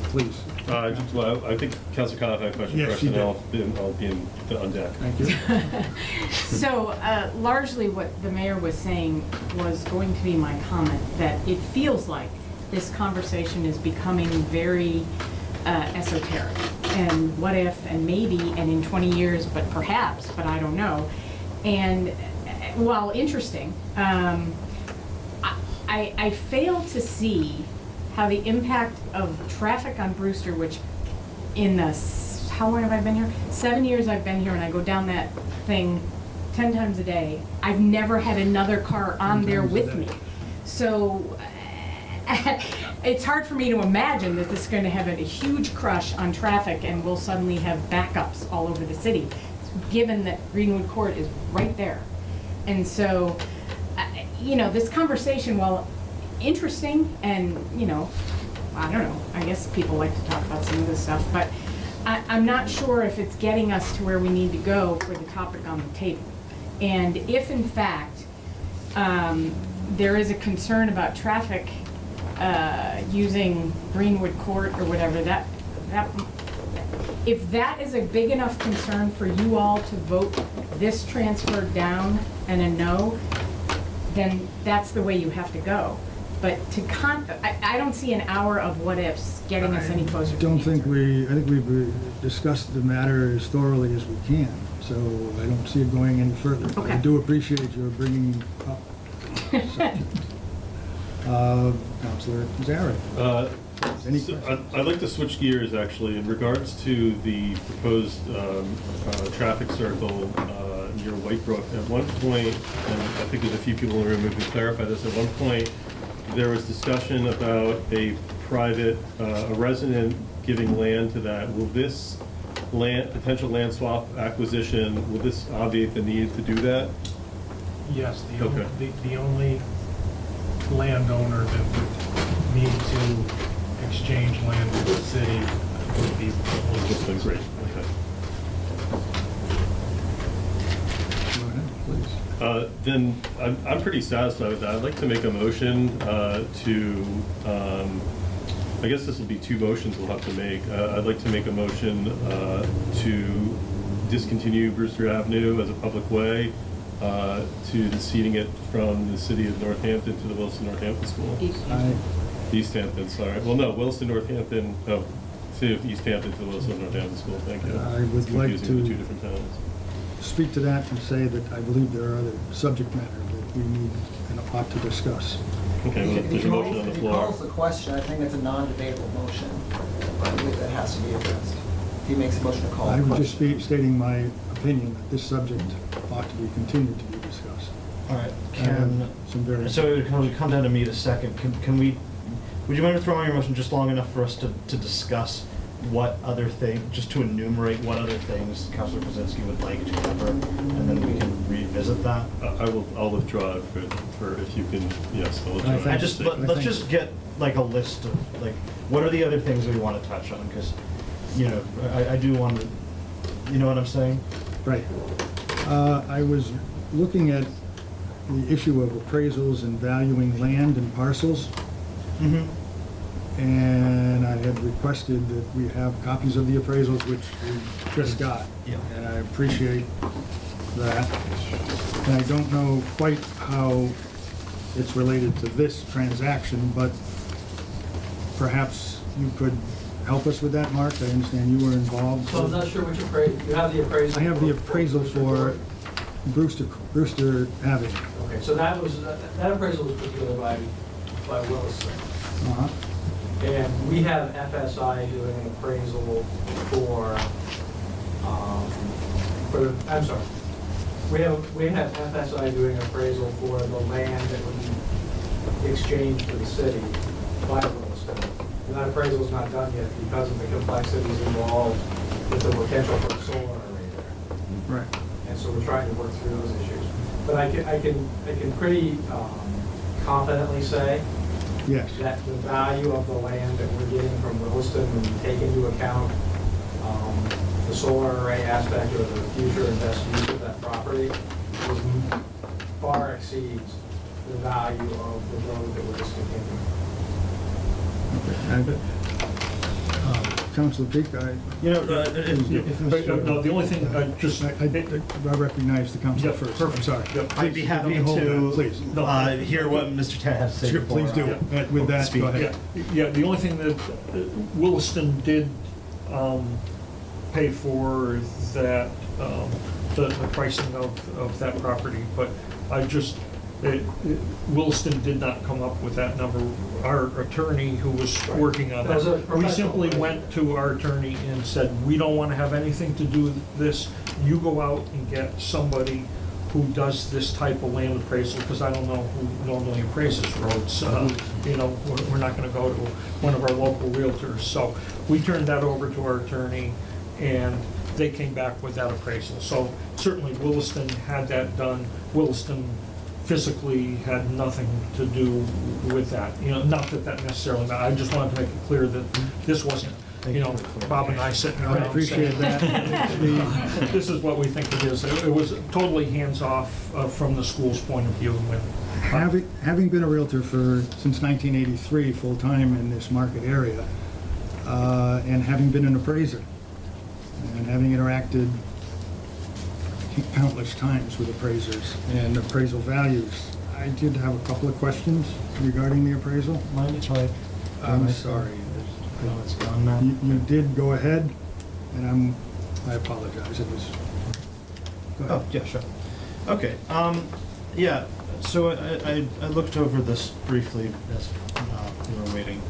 Please, Well, I think Councilor Coniff had a question Yes, first, she and did. then I'll be on deck. thank you. So largely what the mayor was saying was going to be my comment, that it feels like this conversation is becoming very esoteric. And what if, and maybe, and in 20 years, but perhaps, but I don't know. And while interesting, I fail to see how the impact of traffic on Brewster, which in the, how long have I been here? 7 years I've been here, and I go down that thing 10 times a day. I've never had another car on there with me. So it's hard for me to imagine that this is going to have a huge crush on traffic and we'll suddenly have backups all over the city, given that Greenwood Court is right there. And so, this conversation, while interesting and, I don't know, I guess people like to talk about some of this stuff, but I'm not sure if it's getting us to where we need to go for the topic on the table. And if in fact, there is a concern about traffic using Greenwood Court or whatever, if that is a big enough concern for you all to vote this transfer down and a no, then that's the way you have to go. But I don't see an hour of what ifs getting us any closer to I don't the think answer. I think we've discussed the matter as thoroughly as we can, so I don't see it going any further. But I Okay. do appreciate your bringing up the subject. Councilor Zaret. Any So questions? I'd like to switch gears, actually, in regards to the proposed traffic circle near White Brook. At one point, and I think there's a few people in the room who can clarify this, at one point, there was discussion about a private, a resident giving land to that. Will this potential land swap acquisition, will this obviate the need to do that? Yes, Okay. the only landowner that would need to exchange land with the city would be. That's been great, okay. Go ahead, please. Then I'm pretty satisfied with that. I'd like to make a motion I guess this will be two motions we'll have to make. I'd like to make a motion to discontinue Brewster Avenue as a public way, to the seeding it from the city of Northampton to the Wilson Northampton School. Easthampton, sorry. Well, no, Wilson Northampton, city of Easthampton to the Wilson Northampton School, thank you. I would like Confusing the to- two different towns. speak to that and say that I believe there are other subject matter that we need and ought to discuss. Okay, well, if there's a motion on the If he floor. calls the question, I think it's a non-debatable motion. I believe that has to be addressed. If he makes a motion to call I the was just question. stating my opinion that this subject ought to be continued to be discussed. All right, And some very. so it would come down to me in a second. Can we, would you mind withdrawing your motion just long enough for us to discuss what other thing, just to enumerate what other things Councilor Kozinski would like to cover, and then we can revisit that? I'll withdraw it for if you can, yes, I'll withdraw. I it. think- Let's think- just get like a list of, like, what are the other things we want to touch on? Because, you know, I do want to, you know what I'm saying? Right. I was looking at the issue of appraisals and valuing land and parcels, Mm-hmm. and I had requested that we have copies of the appraisals, which we just got. Yeah. And I appreciate that. And I don't know quite how it's related to this transaction, but perhaps you could help us with that, Mark? I understand you were involved. So I'm not sure which appraisal, you have the appraisal? I have the appraisal for Brewster Avenue. Okay, so that was, that appraisal was put together by Willis. Uh-huh. And we have FSI doing an appraisal for, I'm sorry. We have FSI doing an appraisal for the land that would be exchanged for the city by Williston. And that appraisal is not done yet because of the complexities involved with the potential for a solar array there. Right. And so we're trying to work through those issues. But I can pretty confidently say Yes. that the value of the land that we're getting from Williston, when you take into account the solar array aspect or the future and best use of that property, far exceeds the value of the road that we're discontinuing. Councilor Peak, You know, No, the only thing, I recognize the council Yeah, first. perfect. I'm sorry. Yep. I'd be happy Don't hold to that, please. hear what Mr. Ted has to say Sure, before. please do. With that, Speak. go ahead. Yeah, the only thing that Williston did pay for that, the pricing of that property, but Williston did not come up with that number. Our attorney who was working on That was a that, we professional simply appraisal. went to our attorney and said, we don't want to have anything to do with this. You go out and get somebody who does this type of land appraisal, because I don't know who normally appraises roads. You know, we're not gonna go to one of our local realtors. So we turned that over to our attorney, and they came back with that appraisal. So certainly Williston had that done. Williston physically had nothing to do with that. You know, not that that necessarily, I just wanted to make it clear that this wasn't, you know, Bob and I sitting I around appreciate saying, that. this is what we think it is. It was totally hands-off from the school's point of view. Having been a realtor since 1983, full-time in this market area, and having been an appraiser, and having interacted countless times with appraisers and appraisal values, I did have a couple of questions regarding the appraisal. Mind if I? I'm sorry. No, it's gone now. You did go ahead, and I apologize. It was. Go Oh, ahead. yeah, sure. Okay, yeah, so I looked over this briefly as we were waiting,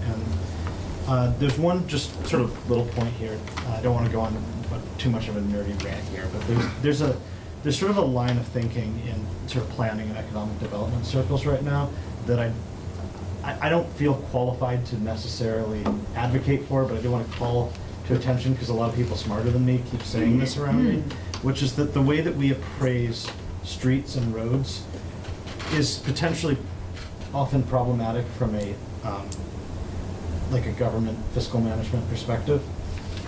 and there's one just sort of little point here. I don't want to go on too much of a nerdy rant here, but there's sort of a line of thinking in sort of planning and economic development circles right now that I don't feel qualified to necessarily advocate for, but I do want to call to attention, because a lot of people smarter than me keep saying this around me, which is that the way that we appraise streets and roads is potentially often problematic from a like a government fiscal management perspective.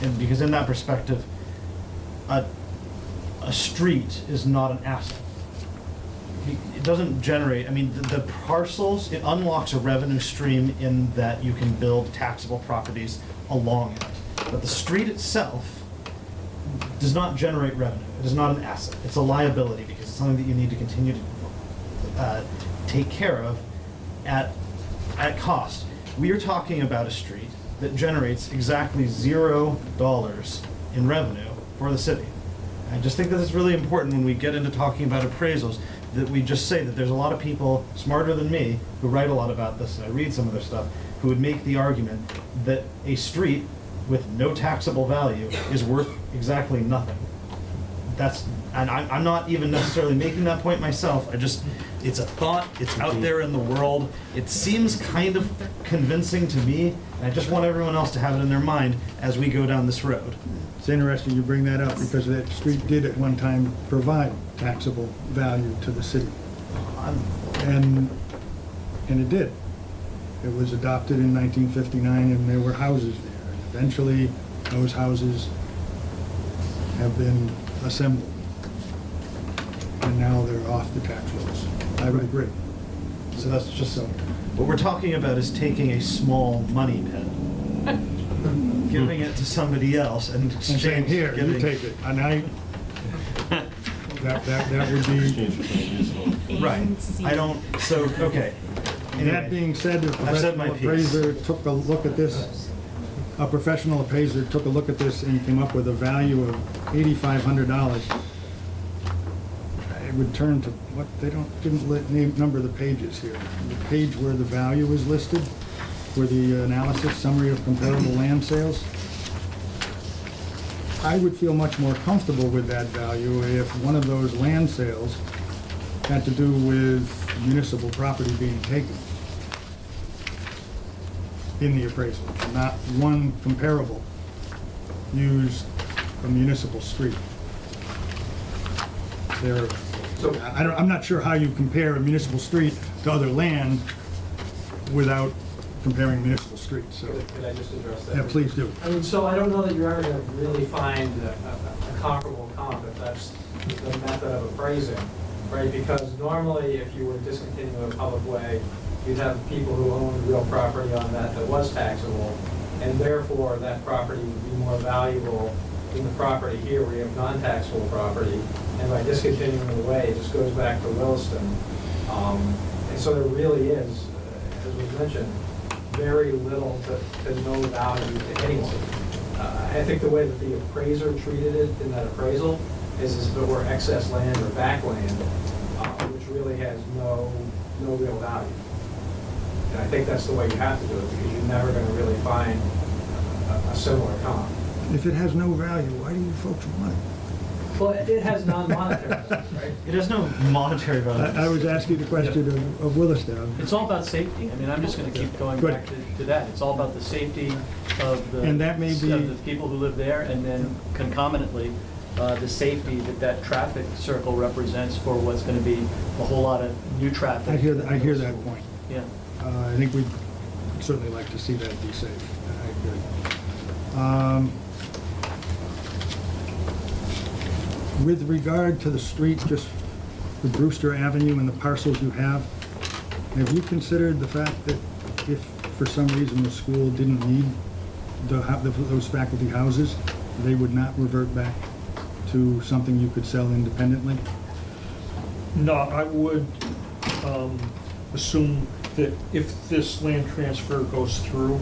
And because in that perspective, a street is not an asset. It doesn't generate, I mean, the parcels, it unlocks a revenue stream in that you can build taxable properties along it. But the street itself does not generate revenue. It is not an asset. It's a liability, because it's something that you need to continue to take care of at cost. We are talking about a street that generates exactly $0 in revenue for the city. I just think that it's really important when we get into talking about appraisals, that we just say that there's a lot of people smarter than me who write a lot about this, and I read some of their stuff, who would make the argument that a street with no taxable value is worth exactly nothing. And I'm not even necessarily making that point myself, it's a thought, it's out there in the world, it seems kind of convincing to me, and I just want everyone else to have it in their mind as we go down this road. It's interesting you bring that up because that street did at one time provide taxable value to the city. And it did. It was adopted in 1959 and there were houses there. And eventually, those houses have been assembled. And now they're off the tax rolls. I would agree. So that's just so. What we're talking about is taking a small money pit, giving it to somebody else, and And saying, exchange. here, you giving- take it. And that would be, Exchange for something useful. Right. I don't. So okay. that being said, a I've said my professional piece. appraiser took a look at this. A professional appraiser took a look at this and came up with a value of $8,500. It would turn to, what, didn't number the pages here. The page where the value is listed, where the analysis, summary of comparable land sales. I would feel much more comfortable with that value if one of those land sales had to do with municipal property being taken in the appraisal, not one comparable used a municipal street. There, I'm not sure how you compare a municipal street to other land without comparing municipal streets, so, Could I just address that? yeah, please do. I mean, so I don't know that you're ever gonna really find a comparable comp if that's the method of appraising, right? Because normally, if you were discontinuing a public way, you'd have people who owned real property on that was taxable, and therefore that property would be more valuable than the property here where you have non-taxable property. And by discontinuing the way, it just goes back to Williston. And so there really is, as was mentioned, very little to no value to anyone. I think the way that the appraiser treated it in that appraisal is as if it were excess land or backland, which really has no real value. And I think that's the way you have to do it, because you're never gonna really find a similar comp. If it has no value, why do you folks want it? Well, it has non-monetary value, right? It has no monetary value. I was asking the question of Williston. It's all about safety. I mean, I'm just gonna keep going Good. back to that. It's all about the safety of the. And that may be- of the people who live there, and then concomitantly, the safety that traffic circle represents for what's gonna be a whole lot of new traffic. I hear that point. Yeah. I think we'd certainly like to see that be safe. I agree. With regard to the street, just the Brewster Avenue and the parcels you have you considered the fact that if for some reason the school didn't need those faculty houses, they would not revert back to something you could sell independently? No, I would assume that if this land transfer goes through,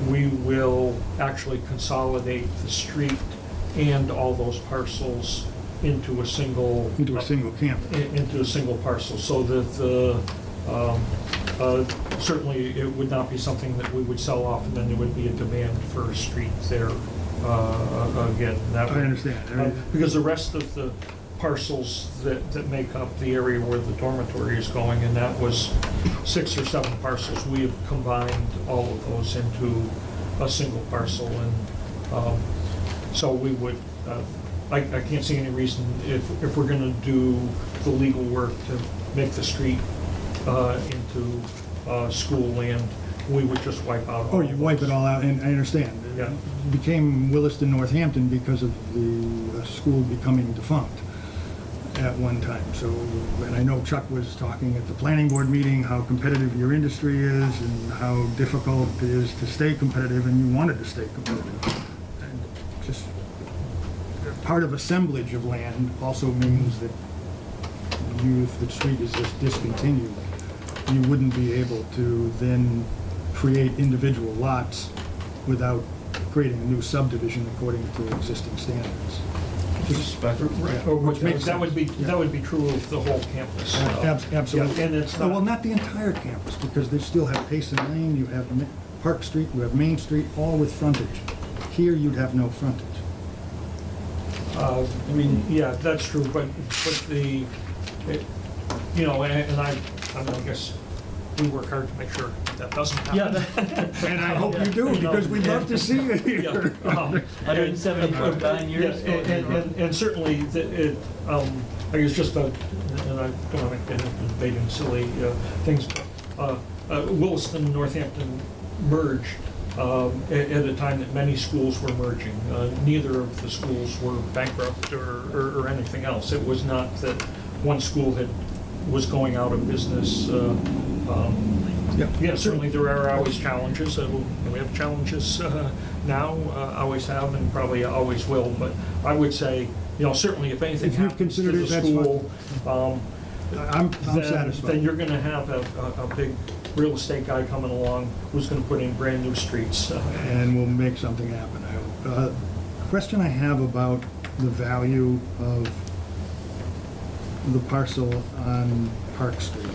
we will actually consolidate the street and all those parcels into a single. Into a single campus? Into a single parcel, so that certainly it would not be something that we would sell off, and then there would be a demand for a street there again. That I would- understand. Because the rest of the parcels that make up the area where the dormitory is going, and that was 6 or 7 parcels, we have combined all of those into a single parcel, and so we would, I can't see any reason, if we're gonna do the legal work to make the street into school land, we would just wipe out all Oh, of you wipe those. it all out, and I understand. Yeah. It became Williston Northampton because of the school becoming defunct at one time. So, and I know Chuck was talking at the planning board meeting how competitive your industry is and how difficult it is to stay competitive, and you wanted to stay competitive. And just part of assemblage of land also means that if the street is just discontinued, you wouldn't be able to then create individual lots without creating a new subdivision according to existing standards. Respect. Or Which makes that would be, sense, yeah. that would be true of the whole campus. Absolutely. Yeah, and it's Oh, well, not, not the entire campus, because they still have Payson Lane, you have Park Street, you have Main Street, all with frontage. Here, you'd have no frontage. I mean, yeah, that's true, but the, you know, and I mean, I guess we work hard to make sure that doesn't happen. Yeah. And I hope you do, because we'd love to see you here. 179 years. Yeah, and certainly, I guess just and I don't want to get into debating silly things, but Williston and Northampton merged at a time that many schools were merging. Neither of the schools were bankrupt or anything else. It was not that one school was going out of business. Yeah, certainly there are always challenges. We have challenges now, always have, and probably always will. But I would say, you know, certainly if anything If you've happens to considered the it, that's school, I'm then satisfied. you're going to have a big real estate guy coming along who's going to put in brand new streets. And we'll make something happen, I hope. Question I have about the value of the parcel on Park Street.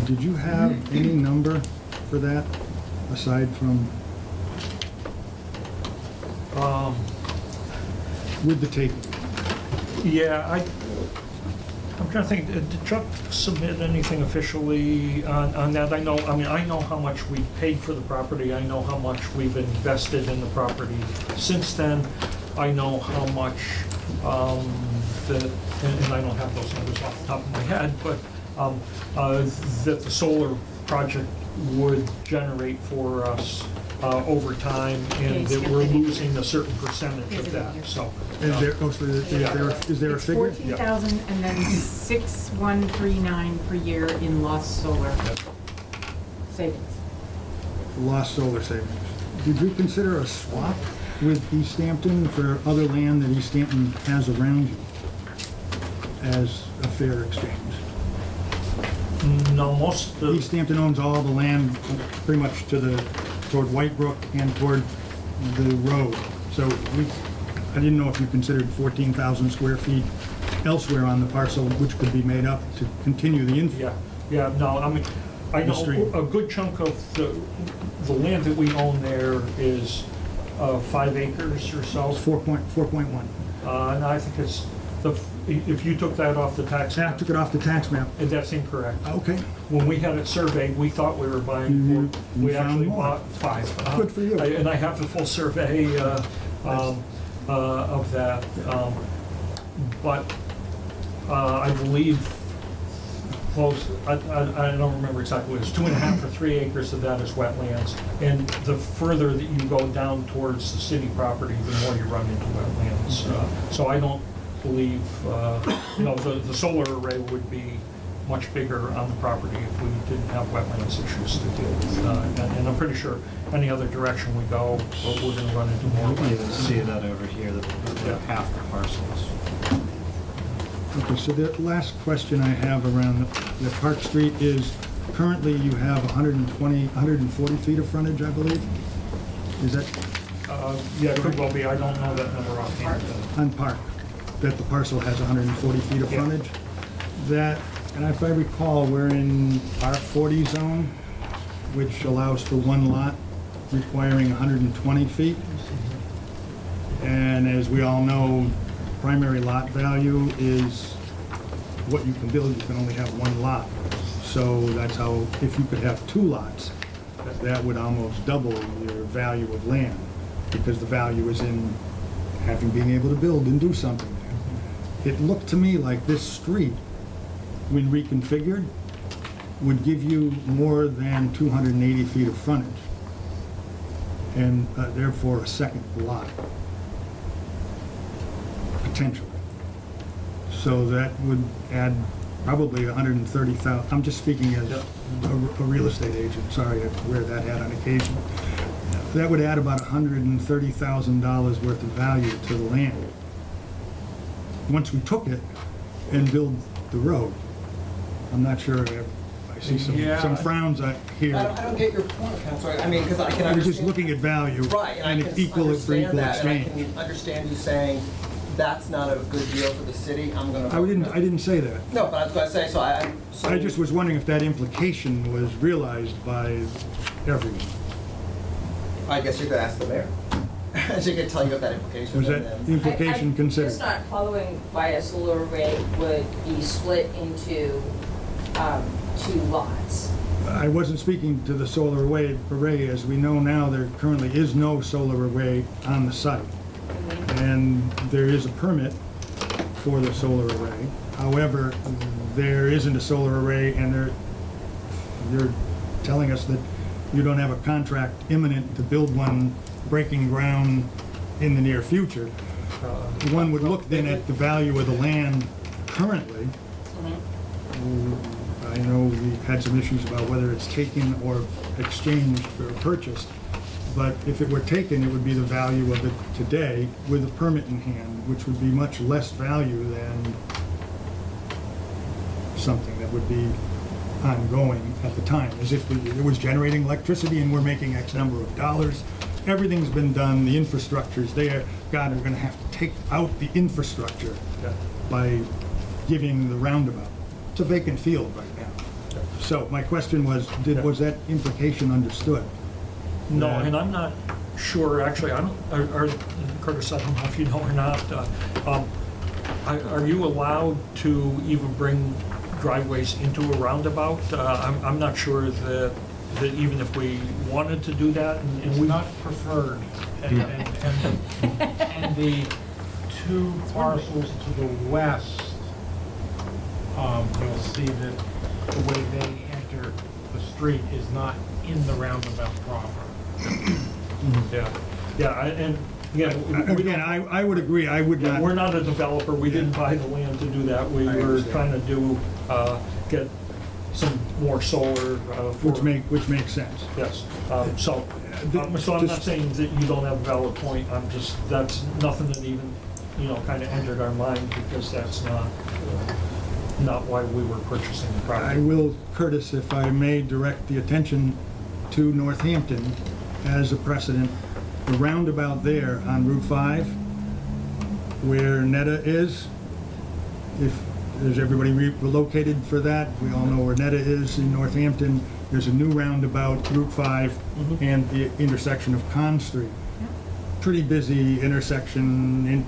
Did you have any number for that, aside from with the taking? Yeah, I'm trying to think, did Chuck submit anything officially on that? I know how much we paid for the property, I know how much we've invested in the property since then. I know how much, and I don't have those numbers off the top of my head, but that the solar project would generate for us over time, and that we're losing a certain percentage of that, so. Is there a It's figure? 14,000 and then 6,139 per year in lost solar savings. Lost solar savings. Did you consider a swap with Easthampton for other land that Easthampton has around you as a fair exchange? No, most of, Easthampton owns all the land pretty much toward Whitebrook and toward the road. So I didn't know if you considered 14,000 square feet elsewhere on the parcel, which could be made up to continue the inflow. yeah, no, I mean, I know street. a good chunk of the land that we own there is 5 acres or so. It's 4.1. And I think it's, if you took that off the tax I map, took it off the tax map. that's incorrect. Okay, When we had it surveyed, we thought we were buying, You we found actually more. bought 5. Good for you. And I have the full survey of that. But I believe close, I don't remember exactly, it was 2.5 or 3 acres of that is wetlands. And the further that you go down towards the city property, the more you run into wetlands. So I don't believe, the solar array would be much bigger on the property if we didn't have wetlands issues to deal with. And I'm pretty sure any other direction we go, we're gonna run into more You can even wetlands. see that over here, the half the parcels. okay, so the last question I have around the Park Street is, currently you have 140 feet of frontage, I believe? Is that Yeah, it could well be, I don't know that number offhand. on Park, that the parcel has 140 feet of Yeah. frontage? That, and if I recall, we're in R40 zone, which allows for one lot requiring 120 feet. And as we all know, primary lot value is what you can build. You can only have one lot. So that's how, if you could have 2 lots, that would almost double your value of land, because the value is in being able to build and do something there. It looked to me like this street, when reconfigured, would give you more than 280 feet of frontage, and therefore a second lot, potentially. So that would add probably 130,000, I'm just speaking as a real estate agent, sorry, I wear that hat on occasion. That would add about $130,000 worth of value to the land. Once we took it and built the road, I'm not sure if I see some Yeah. frowns here. I don't get your point, Counselor. I mean, because I can I was understand. just looking at value. Right, and I And can equal for understand equal that, and I exchange. can understand you saying, that's not a good deal for the city, I'm gonna. I didn't say that. No, but I was gonna say, so I just was wondering if that implication was realized by everyone. I guess you could ask the mayor. She could tell you what that implication Was is. that and then- implication I'm considered? just not following why a solar array would be split into two lots. I wasn't speaking to the solar array. As we know now, there currently is no solar array on the site. And there is a permit for the solar array. However, there isn't a solar array, and you're telling us that you don't have a contract imminent to build one breaking ground in the near future. One would look then at the value of the land currently. I know we've had some issues about whether it's taken or exchanged or purchased, but if it were taken, it would be the value of it today with a permit in hand, which would be much less value than something that would be ongoing at the time, as if it was generating electricity and we're making X number of dollars. Everything's been done, the infrastructure's there. God, we're gonna have to take out the infrastructure by giving the roundabout. It's a vacant field right now. So my question was, was that implication understood? No, That- and I'm not sure, actually, Curtis, I don't know if you know or not, are you allowed to even bring driveways into a roundabout? I'm not sure that even if we wanted to do that, and It's we... not preferred. And the two parcels to the west, you'll see that the way they enter the street is not in the roundabout proper. And again, Again, I would agree, I would not. we're not a developer, we didn't buy the land to do that, we I were understand. trying to get some more solar for... Which makes sense. Yes, so I'm not Just- saying that you don't have a valid point, that's nothing that even, kind of entered our mind, because that's not why we were purchasing the I property. will, Curtis, if I may direct the attention to Northampton as a precedent. The roundabout there on Route 5, where Netta is, is everybody relocated for that? We all know where Netta is in Northampton. There's a new roundabout, Route 5, and the intersection of Conn Street. Pretty busy intersection,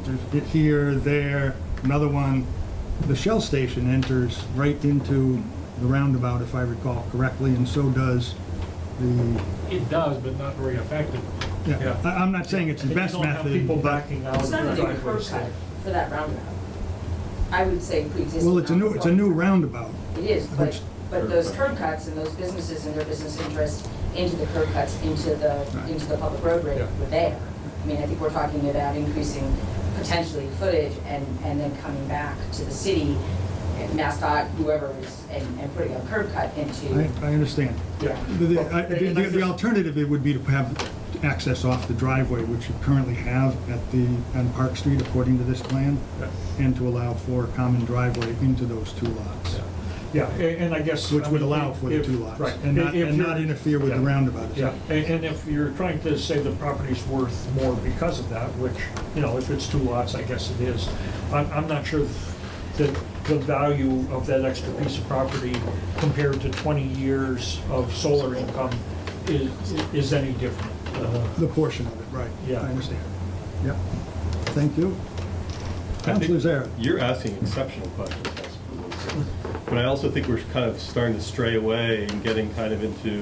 here, there, another one. The Shell station enters right into the roundabout, if I recall correctly, and so does the, It does, but not very effective. yeah. I'm not saying it's the And you best don't have method. people but- backing out It's of not the a new curb driveways cut there. for that roundabout. I would say pre-existing. Well, it's a new roundabout. It is, Which- but those curb cuts and those businesses and their business interests into the curb cuts, into the public roadway were there. I mean, I think we're talking about increasing potentially footage and then coming back to the city, MassDOT, whoever is, and putting a curb cut into. I understand. Yeah. The alternative, it would be to have access off the driveway, which you currently have on Park Street according to this plan, and to allow for a common driveway into those two lots, Yeah, and I guess... which would allow for the two lots, Right. and not If you're- interfere with the yeah. roundabout. Yeah, and if you're trying to say the property's worth more because of that, which, if it's two lots, I guess it is, I'm not sure that the value of that extra piece of property compared to 20 years of solar income is any different. The portion of it, right. Yeah. I understand. Yep. Thank you. I think Councilor Zara. You're asking exceptional questions, I suppose. But I also think we're kind of starting to stray away and getting kind of into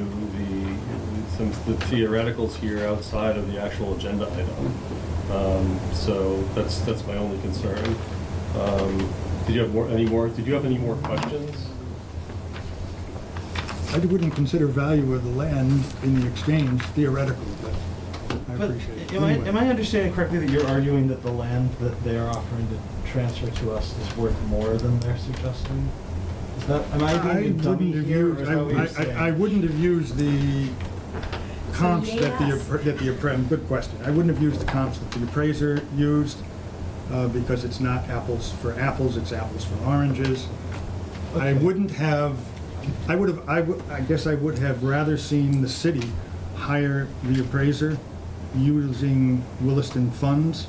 the theoreticals here outside of the actual agenda item. So that's my only concern. Did you have any more questions? I wouldn't consider value of the land in the exchange theoretical, but I But appreciate it. am Anyway. I understanding correctly that you're arguing that the land that they're offering to transfer to us is worth more than they're suggesting? Is that, am I being a dummy here, or is that what you're saying? I wouldn't have used the comps So you that may ask. good question. I wouldn't have used the comps that the appraiser used, because it's not apples for apples, it's apples for oranges. I Okay. wouldn't have I guess I would have rather seen the city hire the appraiser using Williston funds,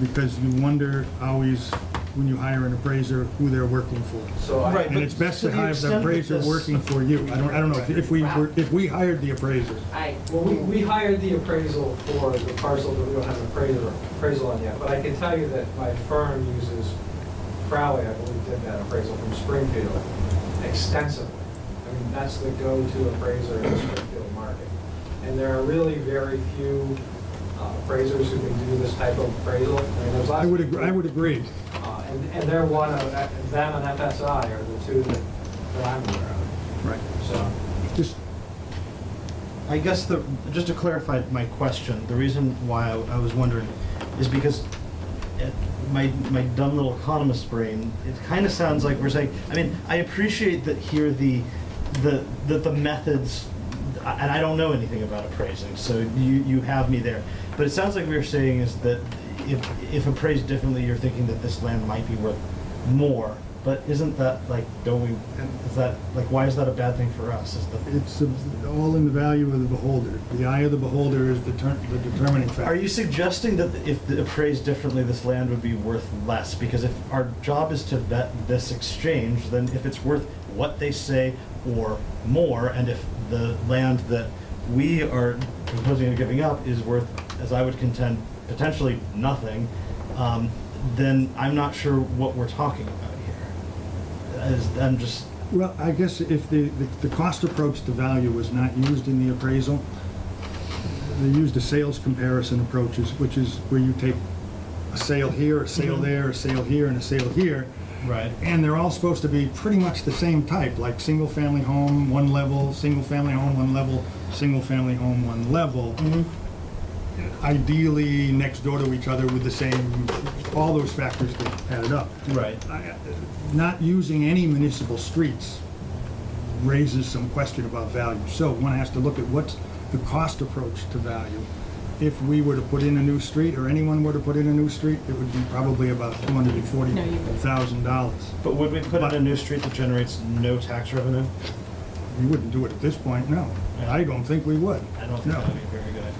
because you wonder always, when you hire an appraiser, who they're working for. So I, Right. And but it's best to to the have extent the that appraiser this- working for you. I don't know, if we hired the appraiser. well, we hired the appraisal for the parcel that we don't have an appraisal on yet, but I can tell you that my firm uses Crowley, I believe, did that appraisal from Springfield extensively. I mean, that's the go-to appraiser in the Springfield market. And there are really very few appraisers who can do this type of appraisal. I mean, there's lots I would of agree, I would agree. And they're one of, them and FSI are the two that I'm aware of, Right. so. Just, I guess just to clarify my question, the reason why I was wondering is because my dumb little economist brain, it kind of sounds like we're saying, I mean, I appreciate that here the methods, and I don't know anything about appraising, so you have me there. But it sounds like what you're saying is that if appraised differently, you're thinking that this land might be worth more. But isn't that like, why is that a bad thing for us? it's all in the value of the beholder. The eye of the beholder is the determining factor. Are you suggesting that if appraised differently, this land would be worth less? Because if our job is to vet this exchange, then if it's worth what they say or more, and if the land that we are proposing and giving up is worth, as I would contend, potentially nothing, then I'm not sure what we're talking about here. I'm just... Well, I guess if the cost approach to value was not used in the appraisal, they used a sales comparison approach, which is where you take a sale here, a sale there, a sale here, and a sale here. Right. And they're all supposed to be pretty much the same type, like single-family home, one level, single-family home, one level, single-family home, one level. Ideally next door to each other with the same, all those factors that added up. Right. Not using any municipal streets raises some question about value. So one has to look at what's the cost approach to value. If we were to put in a new street, or anyone were to put in a new street, it would be probably about $240,000. But would we put in a new street that generates no tax revenue? We wouldn't do it at this point, no. Yeah. I don't think we would. I don't think No. that'd be a very good idea.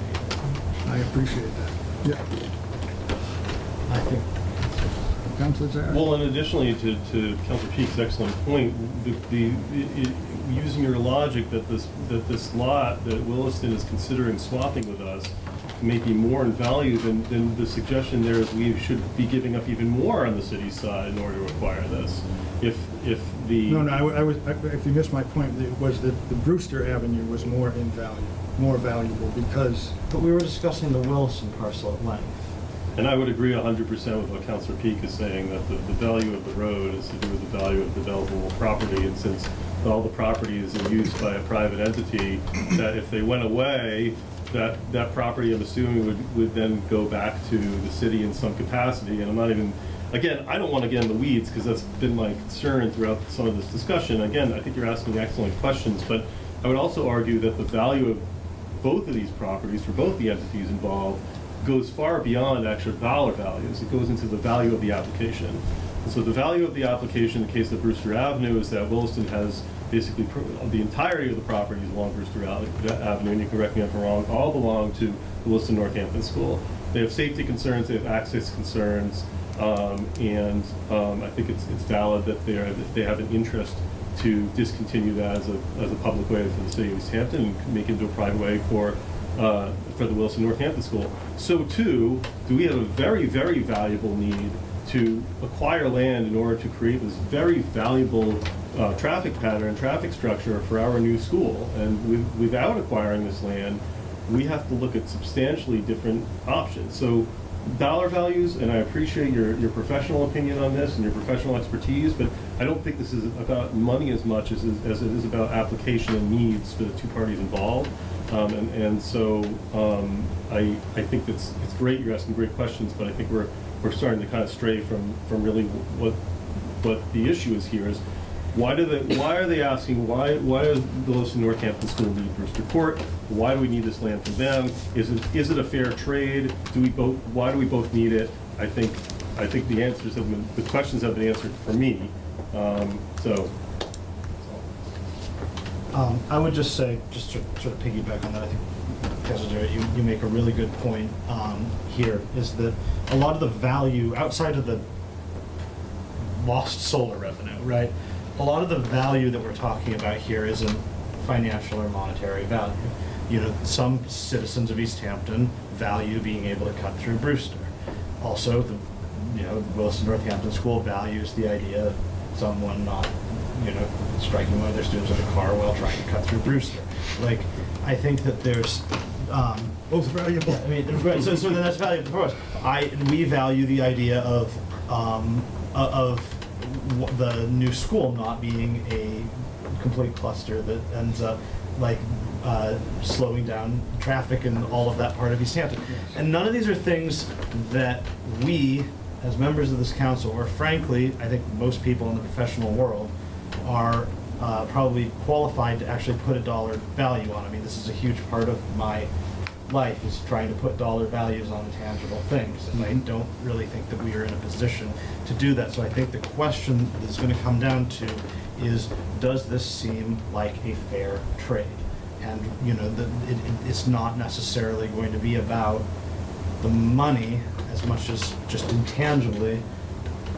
I appreciate that. Yeah. I think... Councilor Zarek? Well, and additionally to Councilor Peake's excellent point, using your logic that this lot that Williston is considering swapping with us may be more in value than the suggestion there is we should be giving up even more on the city's side in order to acquire this. If the... No, if you missed my point, it was that the Brewster Avenue was more in value, more valuable because... But we were discussing the Wilson parcel at length. And I would agree 100% with what Councilor Peake is saying, that the value of the road is to do with the value of developable property, and since all the property is in use by a private entity, that if they went away, that property, I'm assuming, would then go back to the city in some capacity. And I'm not even, again, I don't want to get in the weeds, because that's been my concern throughout some of this discussion. Again, I think you're asking excellent questions, but I would also argue that the value of both of these properties, for both the entities involved, goes far beyond actual dollar values. It goes into the value of the application. And so the value of the application in the case of Brewster Avenue is that Williston has basically the entirety of the properties along Brewster Avenue, and you can correct me if I'm wrong, all belong to the Williston Northampton School. They have safety concerns, they have access concerns, and I think it's valid that they have an interest to discontinue that as a public way for the city of Easthampton and make it into a private way for the Williston Northampton School. So too, do we have a very, very valuable need to acquire land in order to create this very valuable traffic pattern, traffic structure for our new school. And without acquiring this land, we have to look at substantially different options. So dollar values, and I appreciate your professional opinion on this and your professional expertise, but I don't think this is about money as much as it is about application and needs for the two parties involved. So I think it's great you're asking great questions, but I think we're starting to kind of stray from really what the issue is here is why are they asking why does the Williston Northampton School need Brewster Court? Why do we need this land from them? Is it a fair trade? Why do we both need it? I think the questions have been answered for me. So I would just say, just to sort of piggyback on that, I think, Councilor Jarrett, you make a really good point here, is that a lot of the value, outside of the lost solar revenue, right? A lot of the value that we're talking about here isn't financial or monetary value. You know, some citizens of Easthampton value being able to cut through Brewster. Also, the, you know, Wilson Northampton School values the idea of someone not, you know, striking one of their students with a car while trying to cut through Brewster. Like, I think that there's, Both valuable. I mean, right, so then that's valuable for us. We value the idea of the new school not being a complete cluster that ends up like slowing down traffic and all of that part of Easthampton. And none of these are things that we, as members of this council, or frankly, I think most people in the professional world, are probably qualified to actually put a dollar value on. I mean, this is a huge part of my life, is trying to put dollar values on tangible things, and I don't really think that we are in a position to do that. So I think the question that's going to come down to is, does this seem like a fair trade? And, you know, it's not necessarily going to be about the money as much as just intangibly,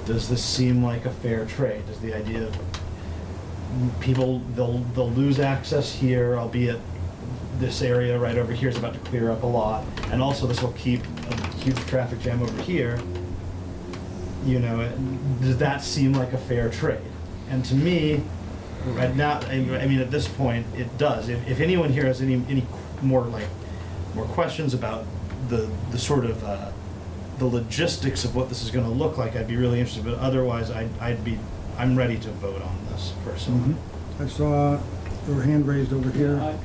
does this seem like a fair trade? Does the idea of people, they'll lose access here, albeit this area right over here is about to clear up a lot, and also this will keep a huge traffic jam over here. You know, does that seem like a fair trade? And to me, right now, I mean, at this point, it does. If anyone here has any more questions about the sort of the logistics of what this is going to look like, I'd be really interested. But otherwise, I'm ready to vote on this personally. I saw your hand raised over here.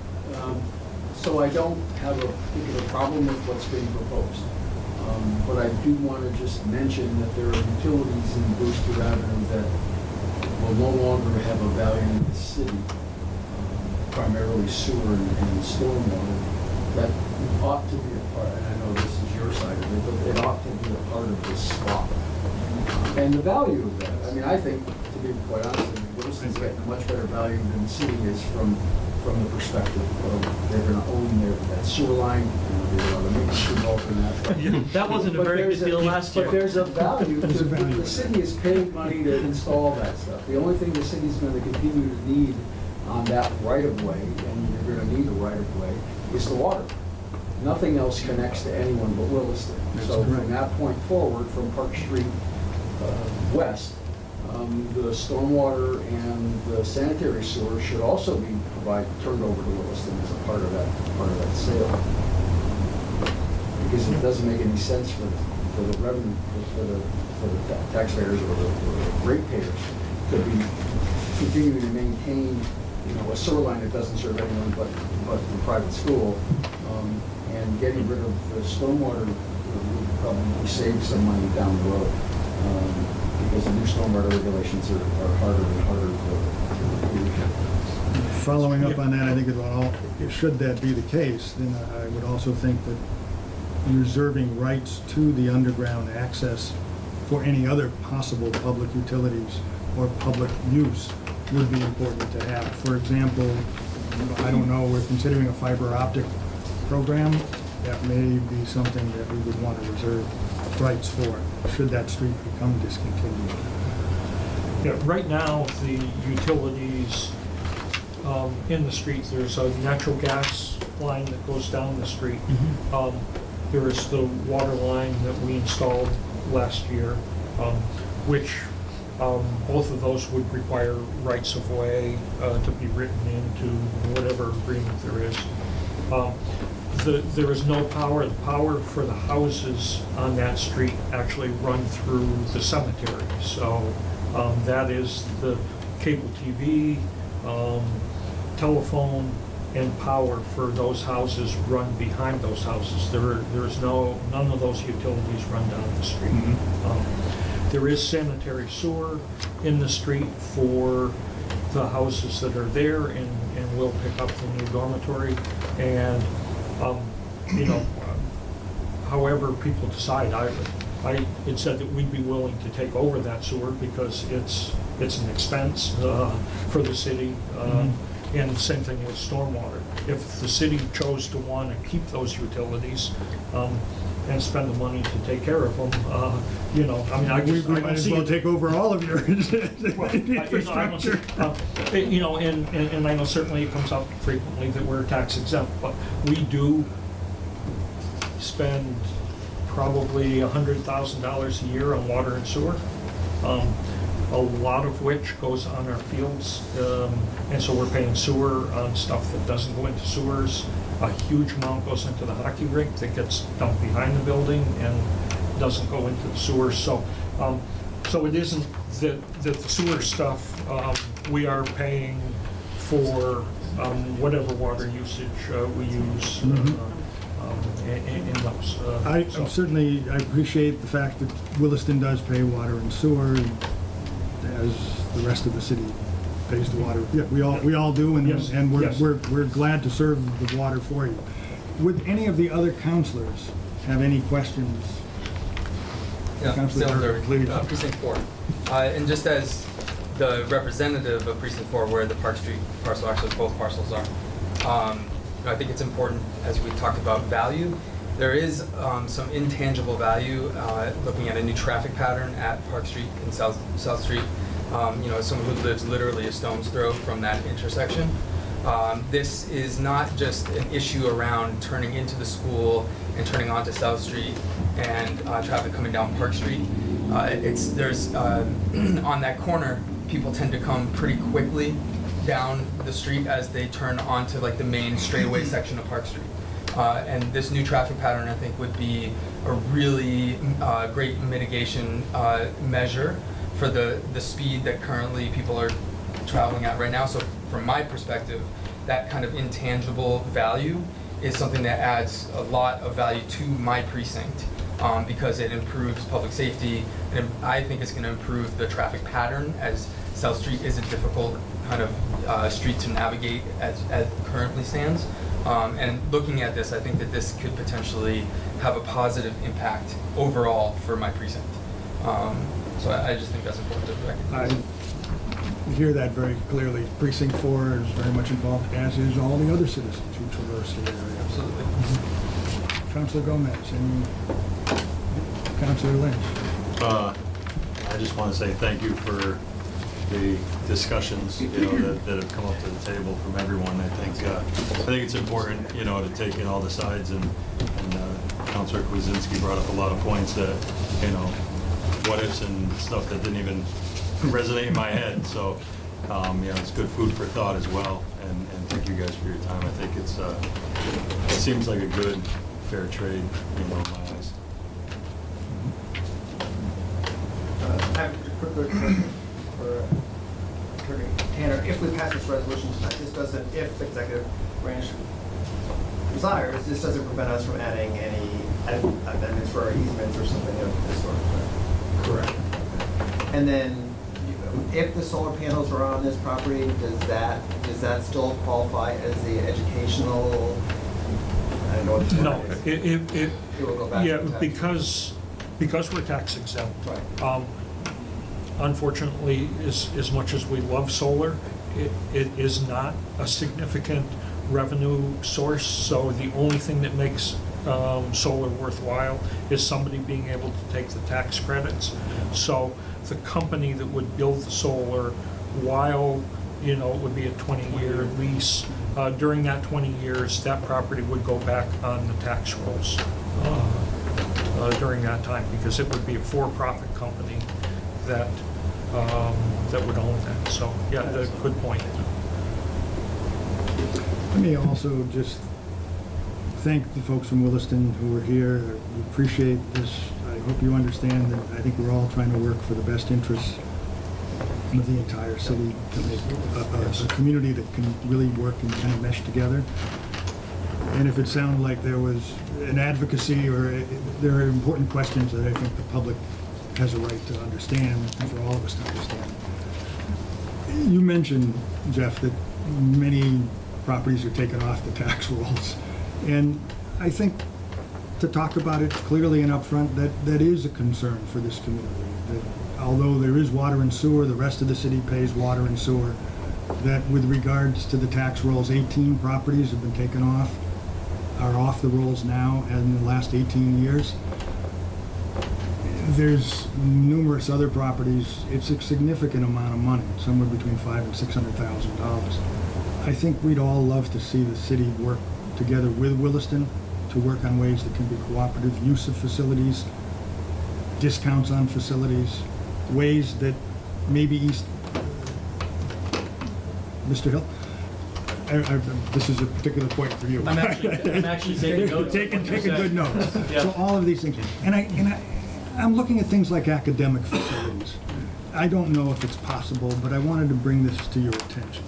So I don't have a particular problem with what's being proposed. But I do want to just mention that there are utilities in Brewster Avenue that will no longer have a value in the city, primarily sewer and stormwater, that ought to be a part, and I know this is your side of it, but it ought to be a part of this swap. And the value of that, I mean, I think, to be quite honest, Wilson's getting a much better value than the city is from the perspective of they're going to own that sewer line, and they're going to make us involved in that. That wasn't a very good deal last year. But there's a value. There's a value. The city is paying money to install that stuff. The only thing the city's going to continue to need on that right-of-way, and you're going to need a right-of-way, is the water. Nothing else connects to anyone but Williston. So from that point forward, from Park Street west, the stormwater and the sanitary sewer should also be turned over to Williston as a part of that sale. Because it doesn't make any sense for the revenue, for the taxpayers or the ratepayers to be continuing to maintain, you know, a sewer line that doesn't serve anyone but the private school, and getting rid of the stormwater would probably save some money down the road. Because the new stormwater regulations are harder and harder to Following up on that, I think should that be the case, then I would also think that reserving rights to the underground access for any other possible public utilities or public use would be important to have. For example, I don't know, we're considering a fiber optic program. That may be something that we would want to reserve rights for, should that street become discontinued. Yeah, right now, the utilities in the street, there's a natural gas line that goes down the street. There is the water line that we installed last year, which both of those would require rights of way to be written into whatever agreement there is. There is no power. The power for the houses on that street actually run through the cemetery. So that is the cable TV, telephone, and power for those houses run behind those houses. There's none of those utilities run down the street. There is sanitary sewer in the street for the houses that are there, and we'll pick up the new dormitory. And you know, however people decide, I had said that we'd be willing to take over that sewer because it's an expense for the city. And the same thing with stormwater. If the city chose to want to keep those utilities, and spend the money to take care of them, you know, I mean, I We just, I might don't as see well it. take over all of your Well, I don't infrastructure. see- you know, and I know certainly it comes up frequently that we're tax exempt, but we do spend probably $100,000 a year on water and sewer. A lot of which goes on our fields, and so we're paying sewer on stuff that doesn't go into sewers. A huge amount goes into the hockey rink that gets dumped behind the building and doesn't go into the sewers. So, so it isn't that the sewer stuff, we are paying for whatever water usage we use in those. So- I appreciate the fact that Williston does pay water and sewer, as the rest of the city pays the water. Yeah, we all do, and Yes, and yes. we're glad to serve the water for you. Would any of the other counselors have any questions? Yeah, Councilor Sales Durfee, please. Precinct 4. And just as the representative of Precinct 4, where the Park Street parcel, actually both parcels are, I think it's important, as we talked about value, there is some intangible value looking at a new traffic pattern at Park Street and South Street. You know, as someone who lives literally a stone's throw from that intersection, this is not just an issue around turning into the school and turning onto South Street and traffic coming down Park Street. There's on that corner, people tend to come pretty quickly down the street as they turn onto like the main straightaway section of Park Street. And this new traffic pattern, I think, would be a really great mitigation measure for the speed that currently people are traveling at right now. So from my perspective, that kind of intangible value is something that adds a lot of value to my precinct because it improves public safety, and I think it's going to improve the traffic pattern, as South Street is a difficult kind of street to navigate as currently stands. And looking at this, I think that this could potentially have a positive impact overall for my precinct. So I just think that's important to recognize. I hear that very clearly. Precinct 4 is very much involved, as is all the other citizens who traverse the area. Absolutely. Councilor Gomez and Councilor Lynch. I just want to say thank you for the discussions, you know, that have come up to the table from everyone. I think it's important, you know, to take in all the sides, and Councilor Kwasinski brought up a lot of points that, you know, what ifs and stuff that didn't even resonate in my head. So, you know, it's good food for thought as well. And thank you guys for your time. I think it seems like a good, fair trade, you know, in my eyes. I have a quick question for Attorney Tanner. If we pass this resolution tonight, this doesn't, if the executive branch desires, this doesn't prevent us from adding any amendments for our easements or something of this sort. Correct. And then, if the solar panels are on this property, does that still qualify as the educational? I don't know what the term No, is. It will go back yeah, to the tax. because we're tax exempt. Right. Unfortunately, as much as we love solar, it is not a significant revenue source. So the only thing that makes solar worthwhile is somebody being able to take the tax credits. So the company that would build the solar, while, you know, it would be a 20-year lease, during that 20 years, that property would go back on the tax rolls during that time, because it would be a for-profit company that would own that. So, yeah, that's a good point. Let me also just thank the folks from Williston who were here. We appreciate this. I hope you understand that I think we're all trying to work for the best interests of the entire city to make a community that can really work and kind of mesh together. And if it sounded like there was an advocacy or there are important questions that I think the public has a right to understand and for all of us to understand. You mentioned, Jeff, that many properties are taken off the tax rolls. And I think to talk about it clearly and upfront, that is a concern for this community. That although there is water and sewer, the rest of the city pays water and sewer. that with regards to the tax rolls, 18 properties have been taken off, are off the rolls now in the last 18 years. There's numerous other properties. It's a significant amount of money, somewhere between $500,000 and $600,000. I think we'd all love to see the city work together with Williston to work on ways that can be cooperative, use of facilities, discounts on facilities, ways that maybe Mr. Hill? This is a particular point for you. I'm actually taking notes. Taking good notes. Yeah. So all of these things. And I'm looking at things like academic facilities. I don't know if it's possible, but I wanted to bring this to your attention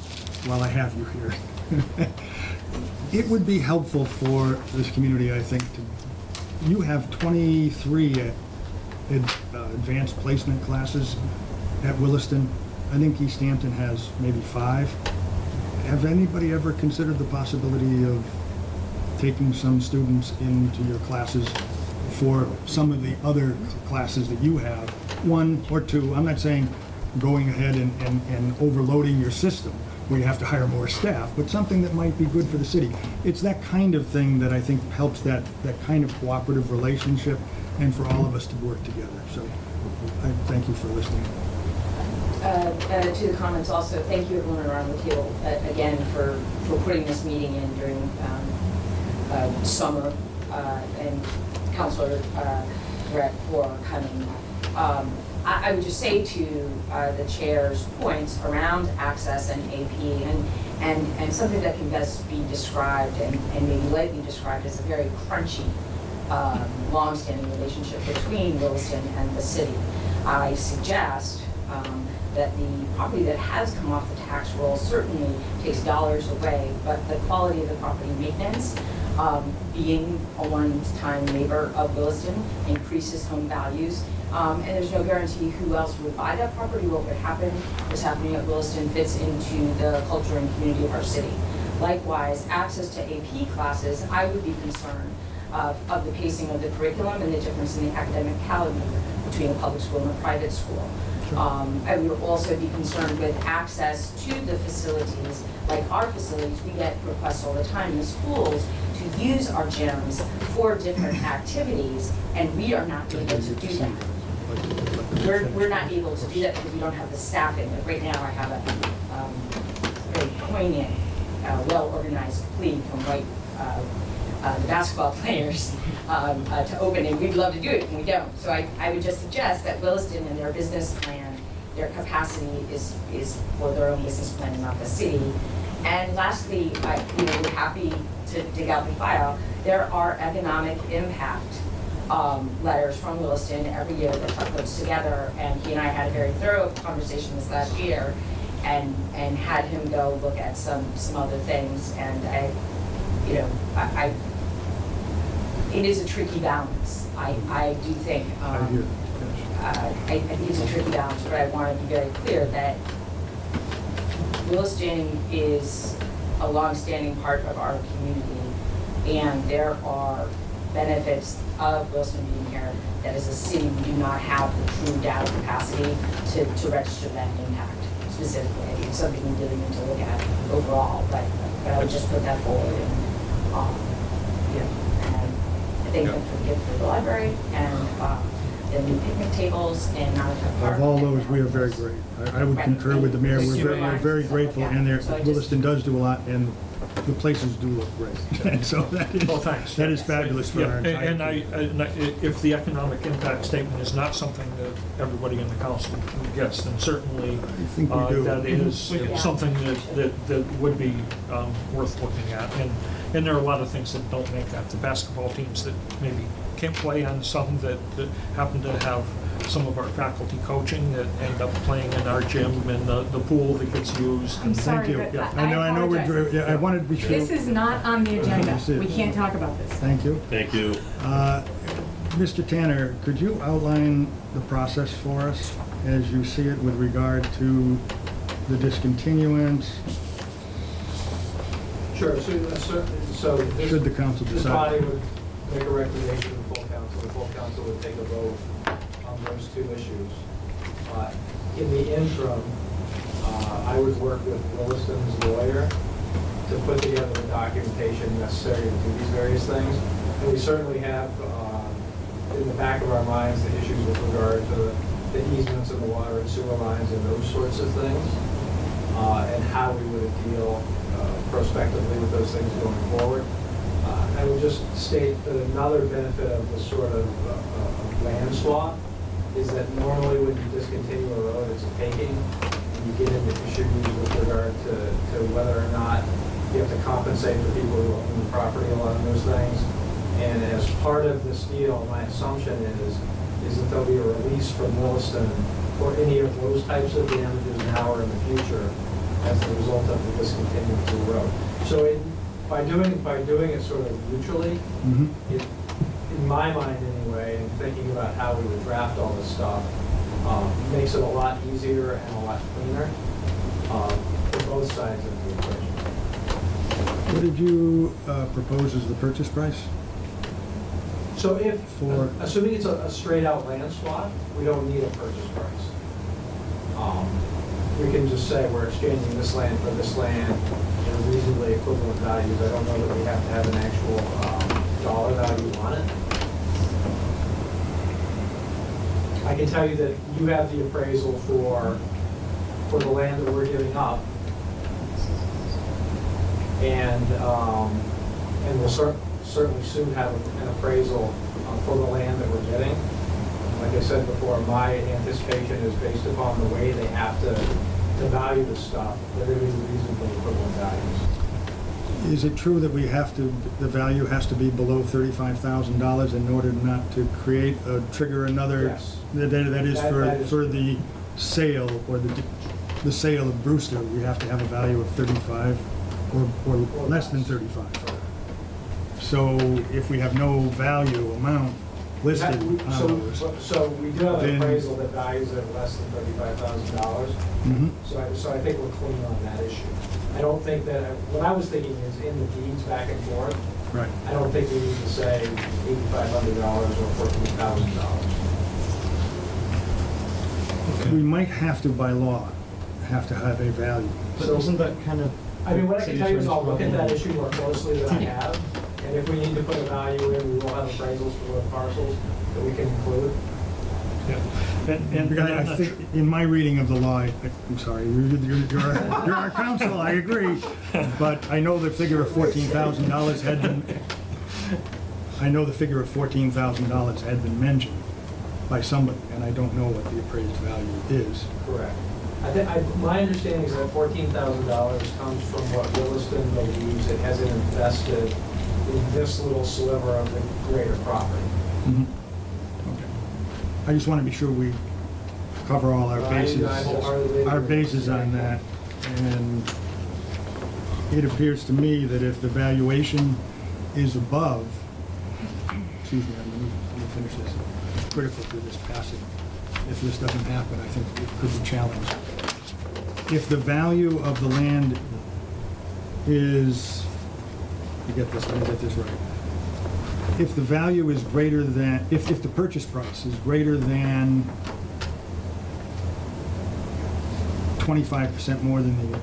while I have you here. It would be helpful for this community, I think, you have 23 advanced placement classes at Williston. I think Easthampton has maybe 5. Have anybody ever considered the possibility of taking some students into your classes for some of the other classes that you have? 1 or 2, I'm not saying going ahead and overloading your system where you have to hire more staff, but something that might be good for the city. It's that kind of thing that I think helps that kind of cooperative relationship and for all of us to work together. So I thank you for listening. To the comments also, thank you everyone around the table again for putting this meeting in during summer and Councilor Brett for coming. I would just say to the chair's points around access and AP and something that can best be described and maybe lightly described as a very crunchy, long-standing relationship between Williston and the city. I suggest that the property that has come off the tax roll certainly takes dollars away, but the quality of the property maintenance, being a one-time neighbor of Williston, increases home values. And there's no guarantee who else would buy that property, what would happen. What's happening at Williston fits into the culture and community of our city. Likewise, access to AP classes, I would be concerned of the pacing of the curriculum and the difference in the academic calendar between a public school and a private school. I would also be concerned with access to the facilities, like our facilities. We get requests all the time in the schools to use our gyms for different activities, and we are not able to do that. We're not able to do that because we don't have the staffing. Like right now, I have a very poignant, well-organized plea from the basketball players to open, and we'd love to do it, and we don't. So I would just suggest that Williston and their business plan, their capacity is for their own business plan and not the city. And lastly, we're happy to dig out the file. There are economic impact letters from Williston every year that Chuck puts together, and he and I had a very thorough conversation this last year, and had him go look at some other things, and it is a tricky balance. I do think I think it's a tricky balance, but I want to be very clear that Williston is a long-standing part of our community, and there are benefits of Williston being here that as a city we do not have the true data capacity to register that impact specifically. I think it's something we really need to look at overall, but I would just put that forward. And I thank them for the gift for the library and the new picnic tables and Montauk Park. Of all those, we are very great. I would concur with the mayor. We're very grateful, and Williston does do a lot, and the places do look great. And so that is fabulous for our entire And if the economic impact statement is not something that everybody in the council gets, then certainly think we do. that is something that would be worth looking at. And there are a lot of things that don't make that. The basketball teams that maybe can't play on some that happen to have some of our faculty coaching that end up playing in our gym and the pool that gets used. I'm sorry, Thank you. but I know we're, apologize. I wanted to be sure. This is not on the agenda. That's it. We can't talk about this. Thank you. Thank you. Mr. Tanner, could you outline the process for us as you see it with regard to the discontinuance? Sure, so this, Should the council this decide? body would make a recommendation to the full council would take a vote on those two issues. in the interim, I would work with Williston's lawyer to put together the documentation necessary to do these various things. And we certainly have in the back of our minds the issues with regard to the easements and the water and sewer lines and those sorts of things, and how we would deal prospectively with those things going forward. I would just state that another benefit of this sort of land swap is that normally when you discontinue a road, it's a taking, and you get into issues with regard to whether or not you have to compensate the people who own the property along those things. And as part of this deal, my assumption is that there'll be a release from Williston for any of those types of damages now or in the future as the result of the discontinuance of the road. So by doing it sort of mutually, it, in my mind anyway, and thinking about how we would draft all this stuff, makes it a lot easier and a lot cleaner for both sides of the equation. What did you propose as the purchase price? So if, For- assuming it's a straight out land swap, we don't need a purchase price. We can just say we're exchanging this land for this land in reasonably equivalent values. I don't know that we have to have an actual dollar value on it. I can tell you that you have the appraisal for the land that we're giving up. And we'll certainly soon have an appraisal for the land that we're getting. Like I said before, my anticipation is based upon the way they have to value this stuff, they're going to be reasonably equivalent values. Is it true that the value has to be below $35,000 in order not to trigger another? Yes. That is That is for the sale or the sale of Brewster, we have to have a value of 35 or less than 35. So if we have no value amount listed on those. So we do have an Then- appraisal that values it less than $35,000. Mhm. So I think we're clean on that issue. I don't think that, what I was thinking is in the deeds back and forth, Right. I don't think we need to say $8,500 or $14,000. We might have to, by law, have to have a value. But isn't that kind of? I mean, what I can tell you is I'll look at that City's issue more closely than I have, and if we need to put a value in, we will have appraisals for the parcels that we can include. Because I think, in my reading of the law, I'm sorry, you're our counsel, I agree, but I know the figure of $14,000 had been, had been mentioned by somebody, and I don't know what the appraised value is. Correct. My understanding is that $14,000 comes from what Williston believes it has invested in this little sliver of the greater property. Mhm. Okay. I just want to be sure we cover all our bases, I wholeheartedly agree. on that. And it appears to me that if the valuation is above, excuse me, let me finish this. It's critical to this passing. If this doesn't happen, I think it could be challenged. If the value of the land is, let me get this right. If the value is greater than, if the purchase price is greater than 25% more than the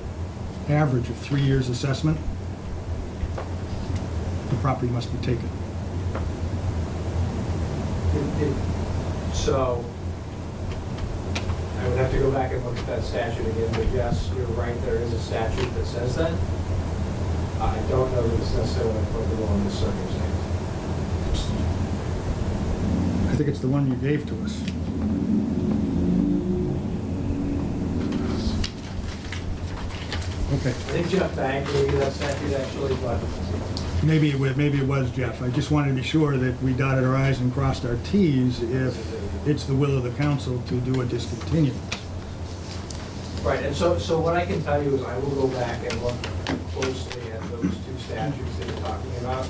average of 3 years assessment, the property must be taken. So, I would have to go back and look at that statute again, but yes, you're right, there is a statute that says that. I don't know that it's necessarily applicable in this circumstance. I think it's the one you gave to us. Okay. I think Jeff Bank gave you that statute actually, but Maybe it was Jeff. I just wanted to be sure that we dotted our i's and crossed our t's if it's the will of the council to do a discontinuance. right, and so what I can tell you is I will go back and look closely at those two statutes that you're talking about.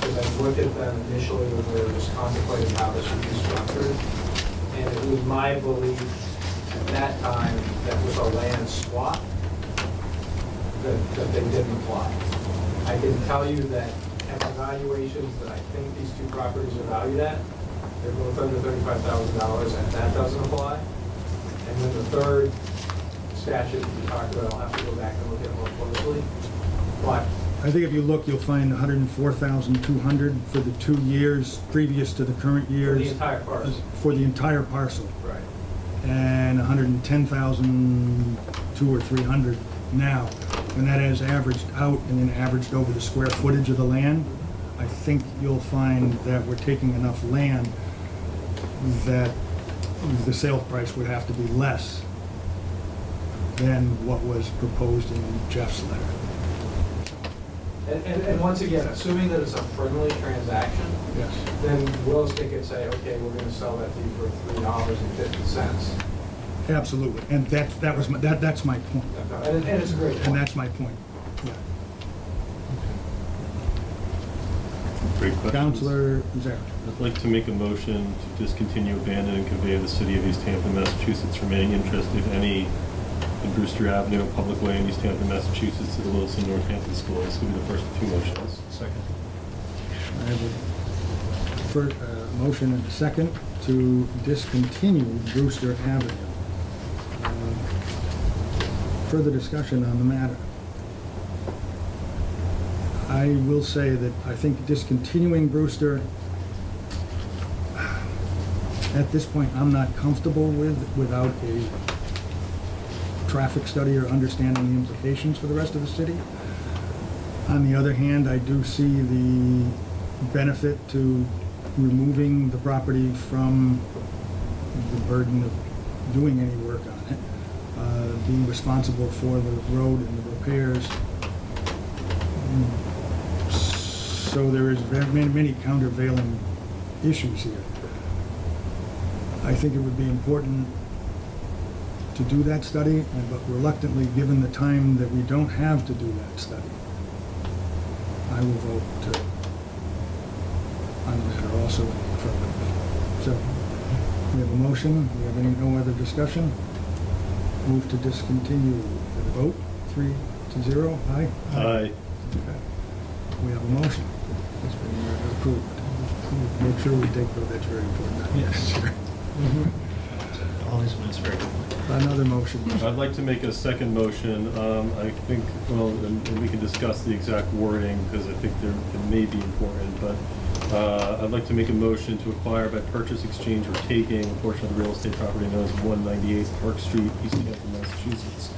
Because I looked at them initially when we were just contemplating how this would be structured. And it was my belief at that time that with a land swap, that they didn't apply. I can tell you that at the valuations that I think these two properties are valued at, they're both under $35,000 and that doesn't apply. And then the third statute that you talked about, I'll have to go back and look at more closely. But I think if you look, you'll find 104,200 for the 2 years previous to the current for years. the entire parcel. For the entire parcel. Right. And 110,200 or 300 now. And that has averaged out and then averaged over the square footage of the land. I think you'll find that we're taking enough land that the sale price would have to be less than what was proposed in Jeff's letter. And once again, assuming that it's a friendly transaction, Yes. then Willis could say, okay, we're gonna sell that to you for $3.50. Absolutely. And that's my point. And it's a great point. And that's my point. Yeah. Great question. Counselor Zarek. I'd like to make a motion to discontinue, abandon, and convey the city of Easthampton, Massachusetts remaining interest, if any, in Brewster Avenue, a public way in Easthampton, Massachusetts, to the Wilson Northampton School. This will be the first of two motions. Second. I have a motion and a second to discontinue Brewster Avenue. Further discussion on the matter. I will say that I think discontinuing Brewster, at this point, I'm not comfortable without a traffic study or understanding the implications for the rest of the city. On the other hand, I do see the benefit to removing the property from the burden of doing any work on it, being responsible for the road and the repairs. So there is many countervailing issues here. I think it would be important to do that study, but reluctantly, given the time that we don't have to do that study, I will vote on the matter also in the affirmative. So, we have a motion. We have no other discussion? Move to discontinue. The vote, 3-0. Aye? Aye. Okay. We have a motion. It's been approved. Make sure we take, that's very important. Yes, sure. All these minutes are very good. Another motion. I'd like to make a second motion. I think, well, and we can discuss the exact wording, because I think it may be important, but I'd like to make a motion to acquire by purchase, exchange, or taking a portion of the real estate property known as 198 Park Street, Easthampton, Massachusetts,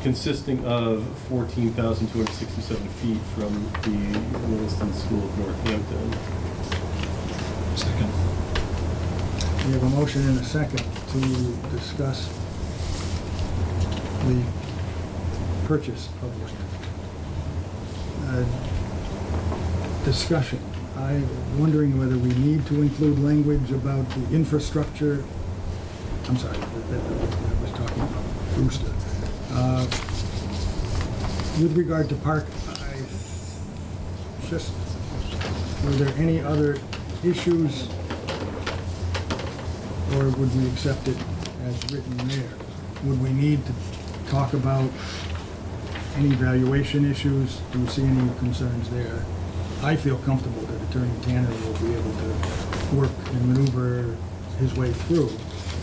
consisting of 14,267 feet from the Williston School of Northampton. Second. We have a motion and a second to discuss the purchase of land. Discussion. I'm wondering whether we need to include language about the infrastructure. I'm sorry, I was talking about Brewster. With regard to park, were there any other issues, or would we accept it as written there? Would we need to talk about any valuation issues? Do you see any concerns there? I feel comfortable that Attorney Tanner will be able to work and maneuver his way through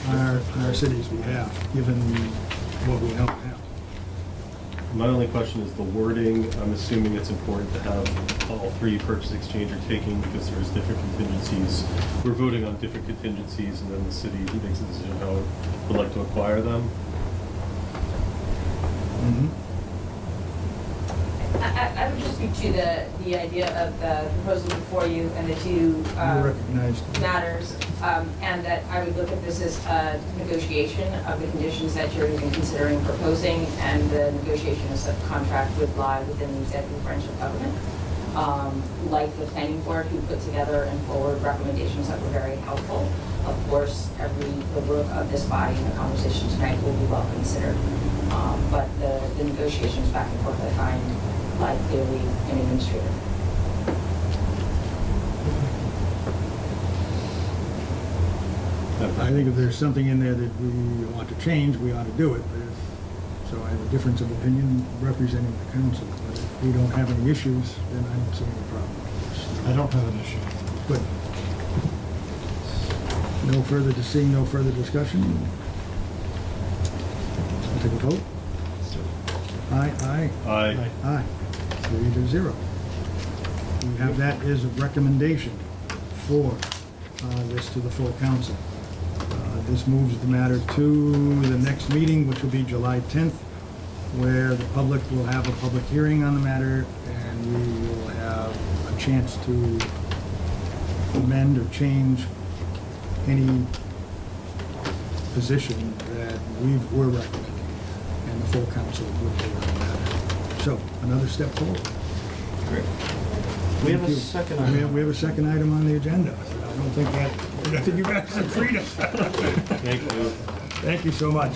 on our city's behalf, given what we know now. My only question is the wording. I'm assuming it's important to have all three, purchase, exchange, or taking, because there's different contingencies. We're voting on different contingencies, and then the city makes a decision how it would like to acquire them. Mm-hmm. I would just speak to the idea of the proposal before you and the two Recognized. matters, and that I would look at this as a negotiation of the conditions that you're even considering proposing, and the negotiation of such contract would lie within the executive branch of government. Like the planning board, who put together and forward recommendations that were very helpful. Of course, the work of this body and the conversation tonight will be well considered. But the negotiations back and forth, I find, lie clearly in administrative. I think if there's something in there that we want to change, we ought to do it. So I have a difference of opinion representing the council. But if we don't have any issues, then I don't see any problem. I don't have an issue. Good. Seeing no further discussion. Take a vote. Aye. Aye. Aye. 3-0. We have that as a recommendation for this to the full council. This moves the matter to the next meeting, which will be July 10th, where the public will have a public hearing on the matter, and we will have a chance to amend or change any position that we're recommending, and the full council will vote on the matter. So, another step forward. Great. We have Thank a you. second We item. have a second item on the agenda. I don't think that, I think you guys agreed us. Thank you. Thank you so much.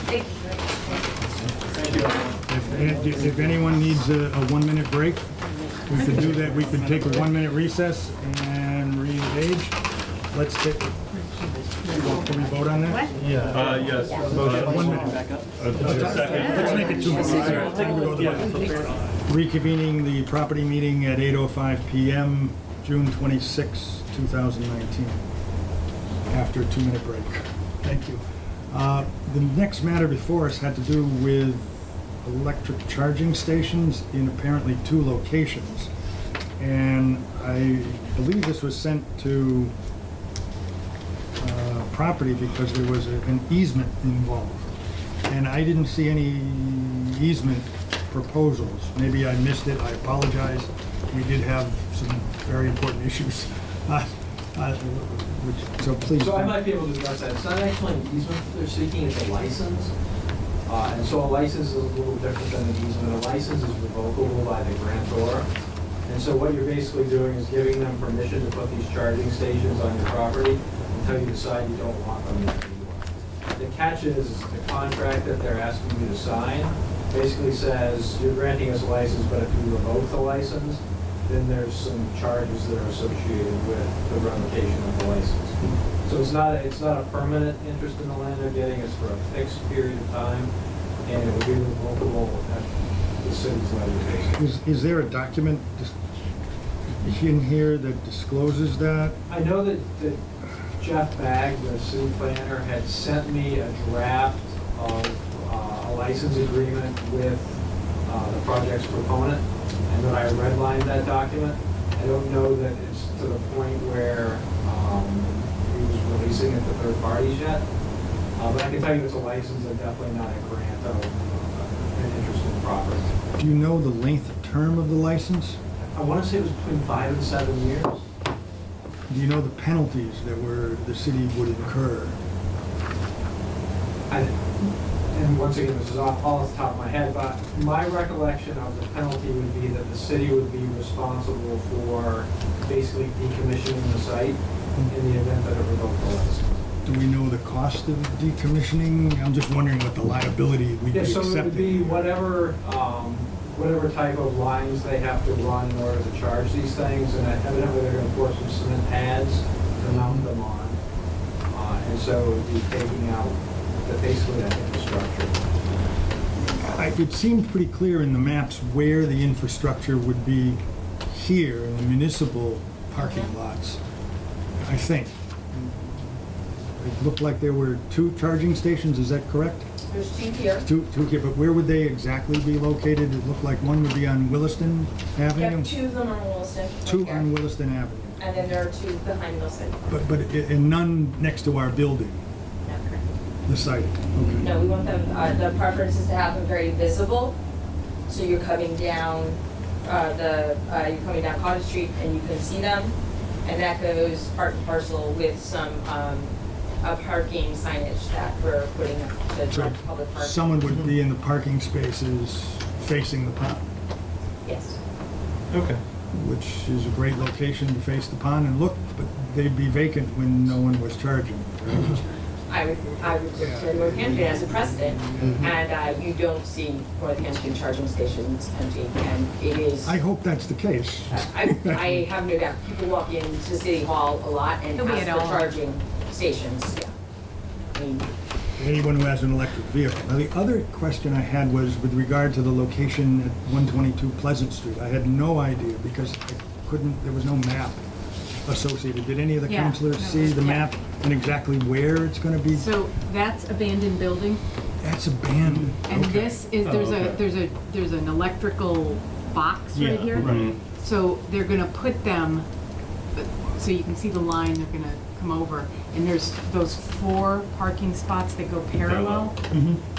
Thank you. If anyone needs a 1-minute break, we could do that. We could take a 1-minute recess and re-engage. Let's take, can we vote on that? What? Yes. 1 minute. Second. Let's make it 2 minutes. Reconvening the property meeting at 8:05 PM, June 26, 2019, after a 2-minute break. Thank you. The next matter before us had to do with electric charging stations in apparently 2 locations. And I believe this was sent to property because there was an easement involved. And I didn't see any easement proposals. Maybe I missed it, I apologize. We did have some very important issues. So please. So I might be able to address that. It's not actually an easement that they're seeking, it's a license. And so a license is a little different than an easement. A license is revocable by the grantor. And so what you're basically doing is giving them permission to put these charging stations on your property until you decide you don't want them there anymore. The catch is the contract that they're asking you to sign basically says you're granting us a license, but if you revoke the license, then there's some charges that are associated with the revocation of the license. So it's not a permanent interest in the land they're getting, it's for a fixed period of time, and it would be revocable at the city's levy. Is there a document in here that discloses that? I know that Jeff Bagg, the city planner, had sent me a draft of a license agreement with the project's proponent, and that I redlined that document. I don't know that it's to the point where he was releasing it to third parties yet, but I can tell you it's a license and definitely not a grant of an interest in property. Do you know the length of term of the license? I want to say it was between 5 and 7 years. Do you know the penalties that the city would incur? And once again, this is all off the top of my head, but my recollection of the penalty would be that the city would be responsible for basically decommissioning the site in the event that it revoked the license. Do we know the cost of decommissioning? I'm just wondering what the liability we'd be Yeah, so it would accepting. be whatever type of lines they have to run in order to charge these things, and evidently they're gonna pour some cement pads to mount them on. And so it would be taking out basically that infrastructure. It seemed pretty clear in the maps where the infrastructure would be here in the municipal parking lots, I think. It looked like there were 2 charging stations, is that correct? There's 2 here. Two here, but where would they exactly be located? It looked like one would be on Williston You Avenue? have 2 of them on Williston. right 2 here. on Williston Avenue, And then there are 2 behind Williston. and none next to our building, Not correct. the site, okay. No, we want them, the preference is to have them very visible. So you're coming down, you're coming down Cottage Street and you can see them. And that goes part and parcel with some, parking signage that we're putting up to So public parking. someone would be in the parking spaces facing the pond, Yes. Okay. which is a great location to face the pond and look, but they'd be vacant when no one was charging. I would look to Northampton as a precedent, and you don't see Northampton charging stations empty, and it is. I hope that's the case. I have no doubt, people walk into City Hall a lot and He'll be ask at for all. charging stations, yeah. I mean, Anyone who has an electric vehicle. Now, the other question I had was with regard to the location at 122 Pleasant Street. I had no idea because there was no map associated. Did any of the Yeah, councilors no, see the yeah. map and exactly where it's going to be? So that's abandoned building. That's abandoned. And Okay. this is, Oh, okay. there's an electrical box Yeah, right here. right. So they're gonna put them, so you can see the line, they're gonna come over, and there's those 4 parking spots that go parallel.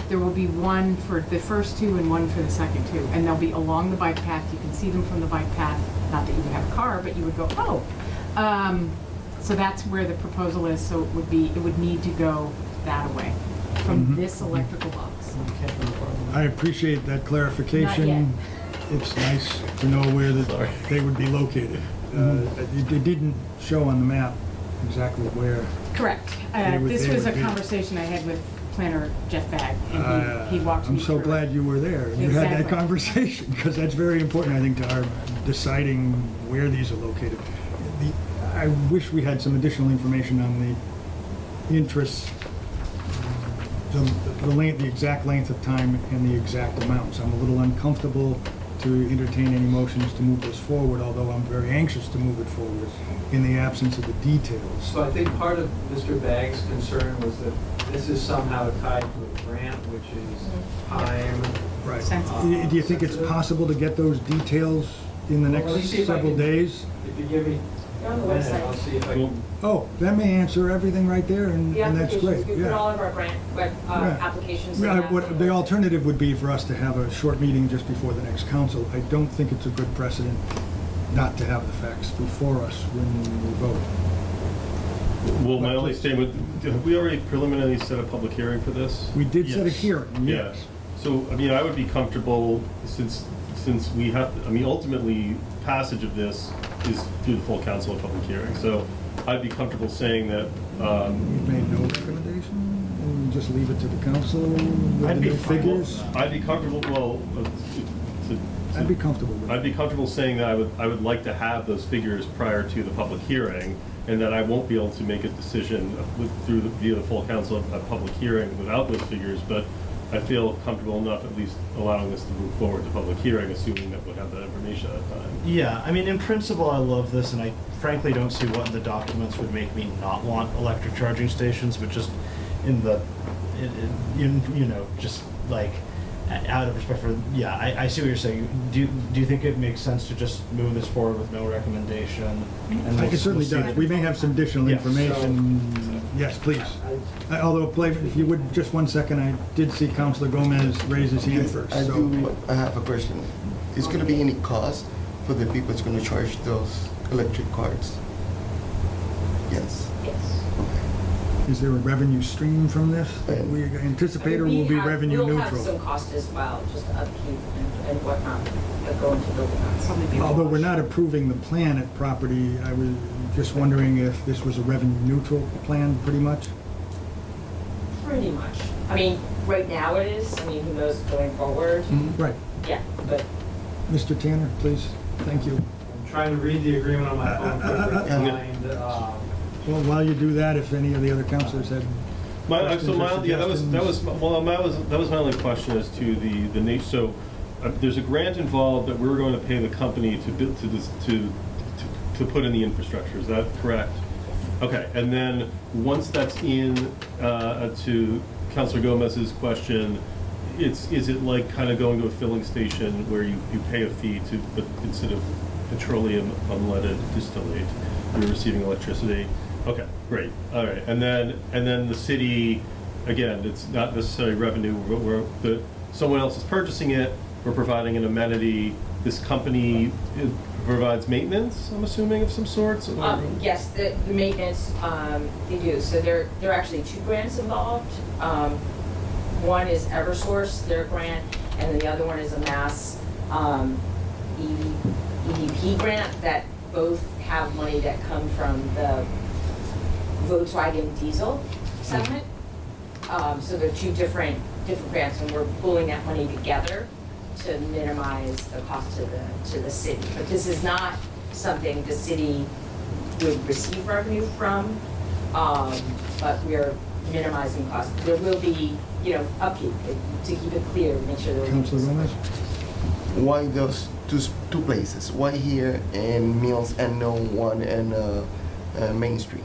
There will be one for the first 2 and one for the second 2, and they'll be along the bike path. You can see them from the bike path, not that you would have a car, but you would go, oh. So that's where the proposal is, so it would need to go that way, from this electrical box. I appreciate that clarification. Not yet. It's nice to know where Sorry. they would be located. It didn't show on the map exactly where. Correct. They would- This they was a would be- conversation I had with planner Jeff Bagg, and he walked me I'm so through glad it. you were there. And you had that Exactly. conversation, because that's very important, I think, to our deciding where these are located. I wish we had some additional information on the interests, the exact length of time and the exact amounts. I'm a little uncomfortable to entertain any motions to move this forward, although I'm very anxious to move it forward in the absence of the details. So I think part of Mr. Bagg's concern was that this is somehow tied to a grant, which is time. Right. Sensitive. Do you think it's possible to get those details in the Well, let me next see if I several can- days? If you give me They're on a the minute, website. I'll see if I Well, can. Oh, that may answer everything right there, and The that's applications, great, we put all yeah. of our grant, Yeah. applications in Yeah, that. what, the alternative would be for us to have a short meeting just before the next council. I don't think it's a good precedent not to have the facts before us when we vote. Well, my only statement, have we already preliminarily set a public hearing for this? We did set a Yes. hearing, yes. So, I mean, I would be comfortable, since we have, I mean, ultimately, passage of this is through the full council of public hearing. So I'd be comfortable saying that, We've made no recommendation, and just leave it to the council with the I'd be new fine with figures? that. I'd be comfortable, well, I'd be comfortable with I'd it. be comfortable saying that I would like to have those figures prior to the public hearing, and that I won't be able to make a decision via the full council of public hearing without those figures, but I feel comfortable enough at least allowing this to move forward to public hearing, assuming that we'll have that information at that time. Yeah, I mean, in principle, I love this, and I frankly don't see what in the documents would make me not want electric charging stations, but just in the, you know, just like, out of respect for, yeah, I see what you're saying. Do you think it makes sense to just move this forward with no recommendation? And It certainly we'll see does. We may have some additional Yeah. information. Yes, please. Although, if you would, just 1 second, I did see Councilor Gomez raise his hand Yes, first, I so. do. I have a question. Is going to be any cost for the people that's going to charge those electric cars? Yes. Yes. Is there a revenue stream from this that we anticipate, or will be revenue We'll have some neutral? cost as well, just upkeep and whatnot, that go into building us. Probably be a Although we're wash. not approving the plan at property, I was just wondering if this was a revenue neutral plan, pretty much? Pretty much. I mean, right now it is, I mean, who knows going forward? Right. Yeah, but Mr. Tanner, please. Thank you. I'm trying to read the agreement on my phone quickly to find, Well, while you do that, if any of the other councilors had questions or That was suggestions. my only question as to the nature. So there's a grant involved that we're going to pay the company to build, to put in the infrastructure. Is that correct? Okay, and then once that's in, to Councilor Gomez's question, is it like kind of going to a filling station where you pay a fee but instead of petroleum unleaded distillate, you're receiving electricity? Okay, great. All right, and then the city, again, it's not necessarily revenue. Someone else is purchasing it. We're providing an amenity. This company provides maintenance, I'm assuming, of some sorts. yes, the maintenance, they do. So there are actually 2 grants involved. One is Eversource, their grant, and the other one is a Mass EDP grant that both have money that come from the Volkswagen diesel settlement. So they're 2 different grants, and we're pulling that money together to minimize the cost to the city. But this is not something the city would receive revenue from, but we're minimizing costs. There will be, upkeep, to keep it clear, make sure that. Councilor Gomez? Why those two places? Why here in Mills and no one in Main Street?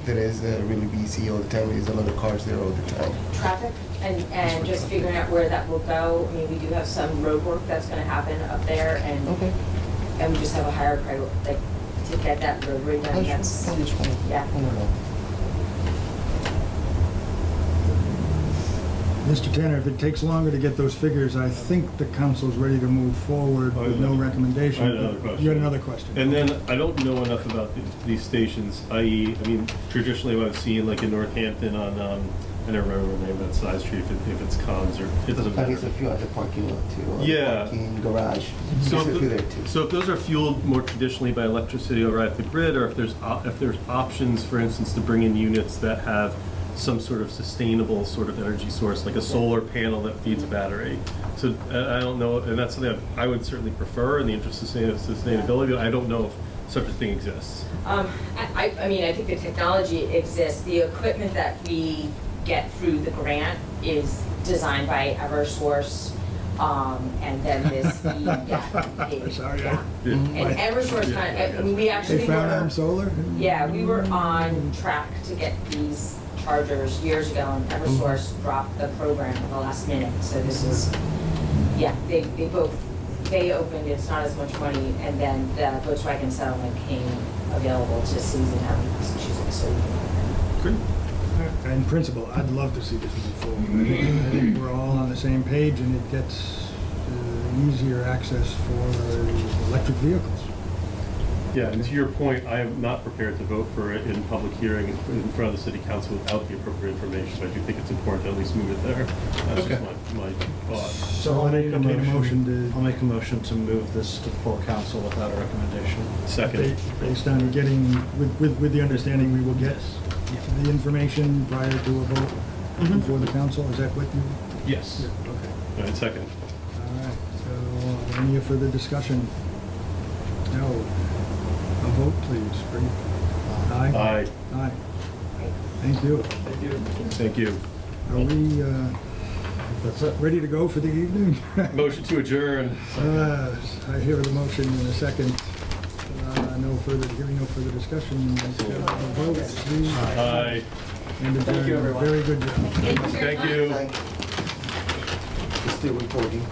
that is really busy all the time. There's a lot of cars there all the time. Traffic and just figuring out where that will go. I mean, we do have some road work that's gonna happen up there and we just have a higher priority, like, to get that road redone, that's, yeah. Mr. Tanner, if it takes longer to get those figures, I think the council's ready to move forward with no recommendation. I had another question. You had another question. And then, I don't know enough about these stations, i.e., I mean, traditionally what I've seen, like in Northampton on, I never remember the name of that side street, if it's Cons or, it doesn't I think matter. there's a few at the parking lot too. or Yeah. Parking, garage. So There's a few there if, too. so if those are fueled more traditionally by electricity over at the grid, or if there's options, for instance, to bring in units that have some sort of sustainable sort of energy source, like a solar panel that feeds a battery. So I don't know, and that's something I would certainly prefer in the interest of sustainability, but I don't know if such a thing exists. I mean, I think the technology exists. The equipment that we get through the grant is designed by Eversource, and then this, Sorry, yeah. Yeah. And Eversource kind of, I mean, we actually They found were, on solar? yeah, we were on track to get these chargers years ago, and Eversource dropped the program at the last minute, so this is, yeah, they opened, it's not as much money, and then the Volkswagen settlement came available to cities and towns in Massachusetts, so. Great. In principle, I'd love to see this move forward. I think we're all on the same page, and it gets easier access for electric vehicles. Yeah, and to your point, I am not prepared to vote for it in public hearing in front of the city council without the appropriate information, but I do think it's important to at least move it there. That's Okay. just my thought. So I'll make a Entertain a motion motion to- I'll make a motion to move this to full council without a recommendation. Second. Based on getting, with the understanding we will get the information prior to a vote before the council, is that what you? Yes. Okay. All right, second. All right, so any further discussion? No. A vote, please. Aye? Aye. Aye. Thank you. Thank you. Are we That's it. ready to go for the evening? Motion to adjourn. I hear the motion in a second. Hearing no further discussion. Let's have a vote, please. Aye. And adjourn. you, everyone. Very good job. Thank you. It's still recording.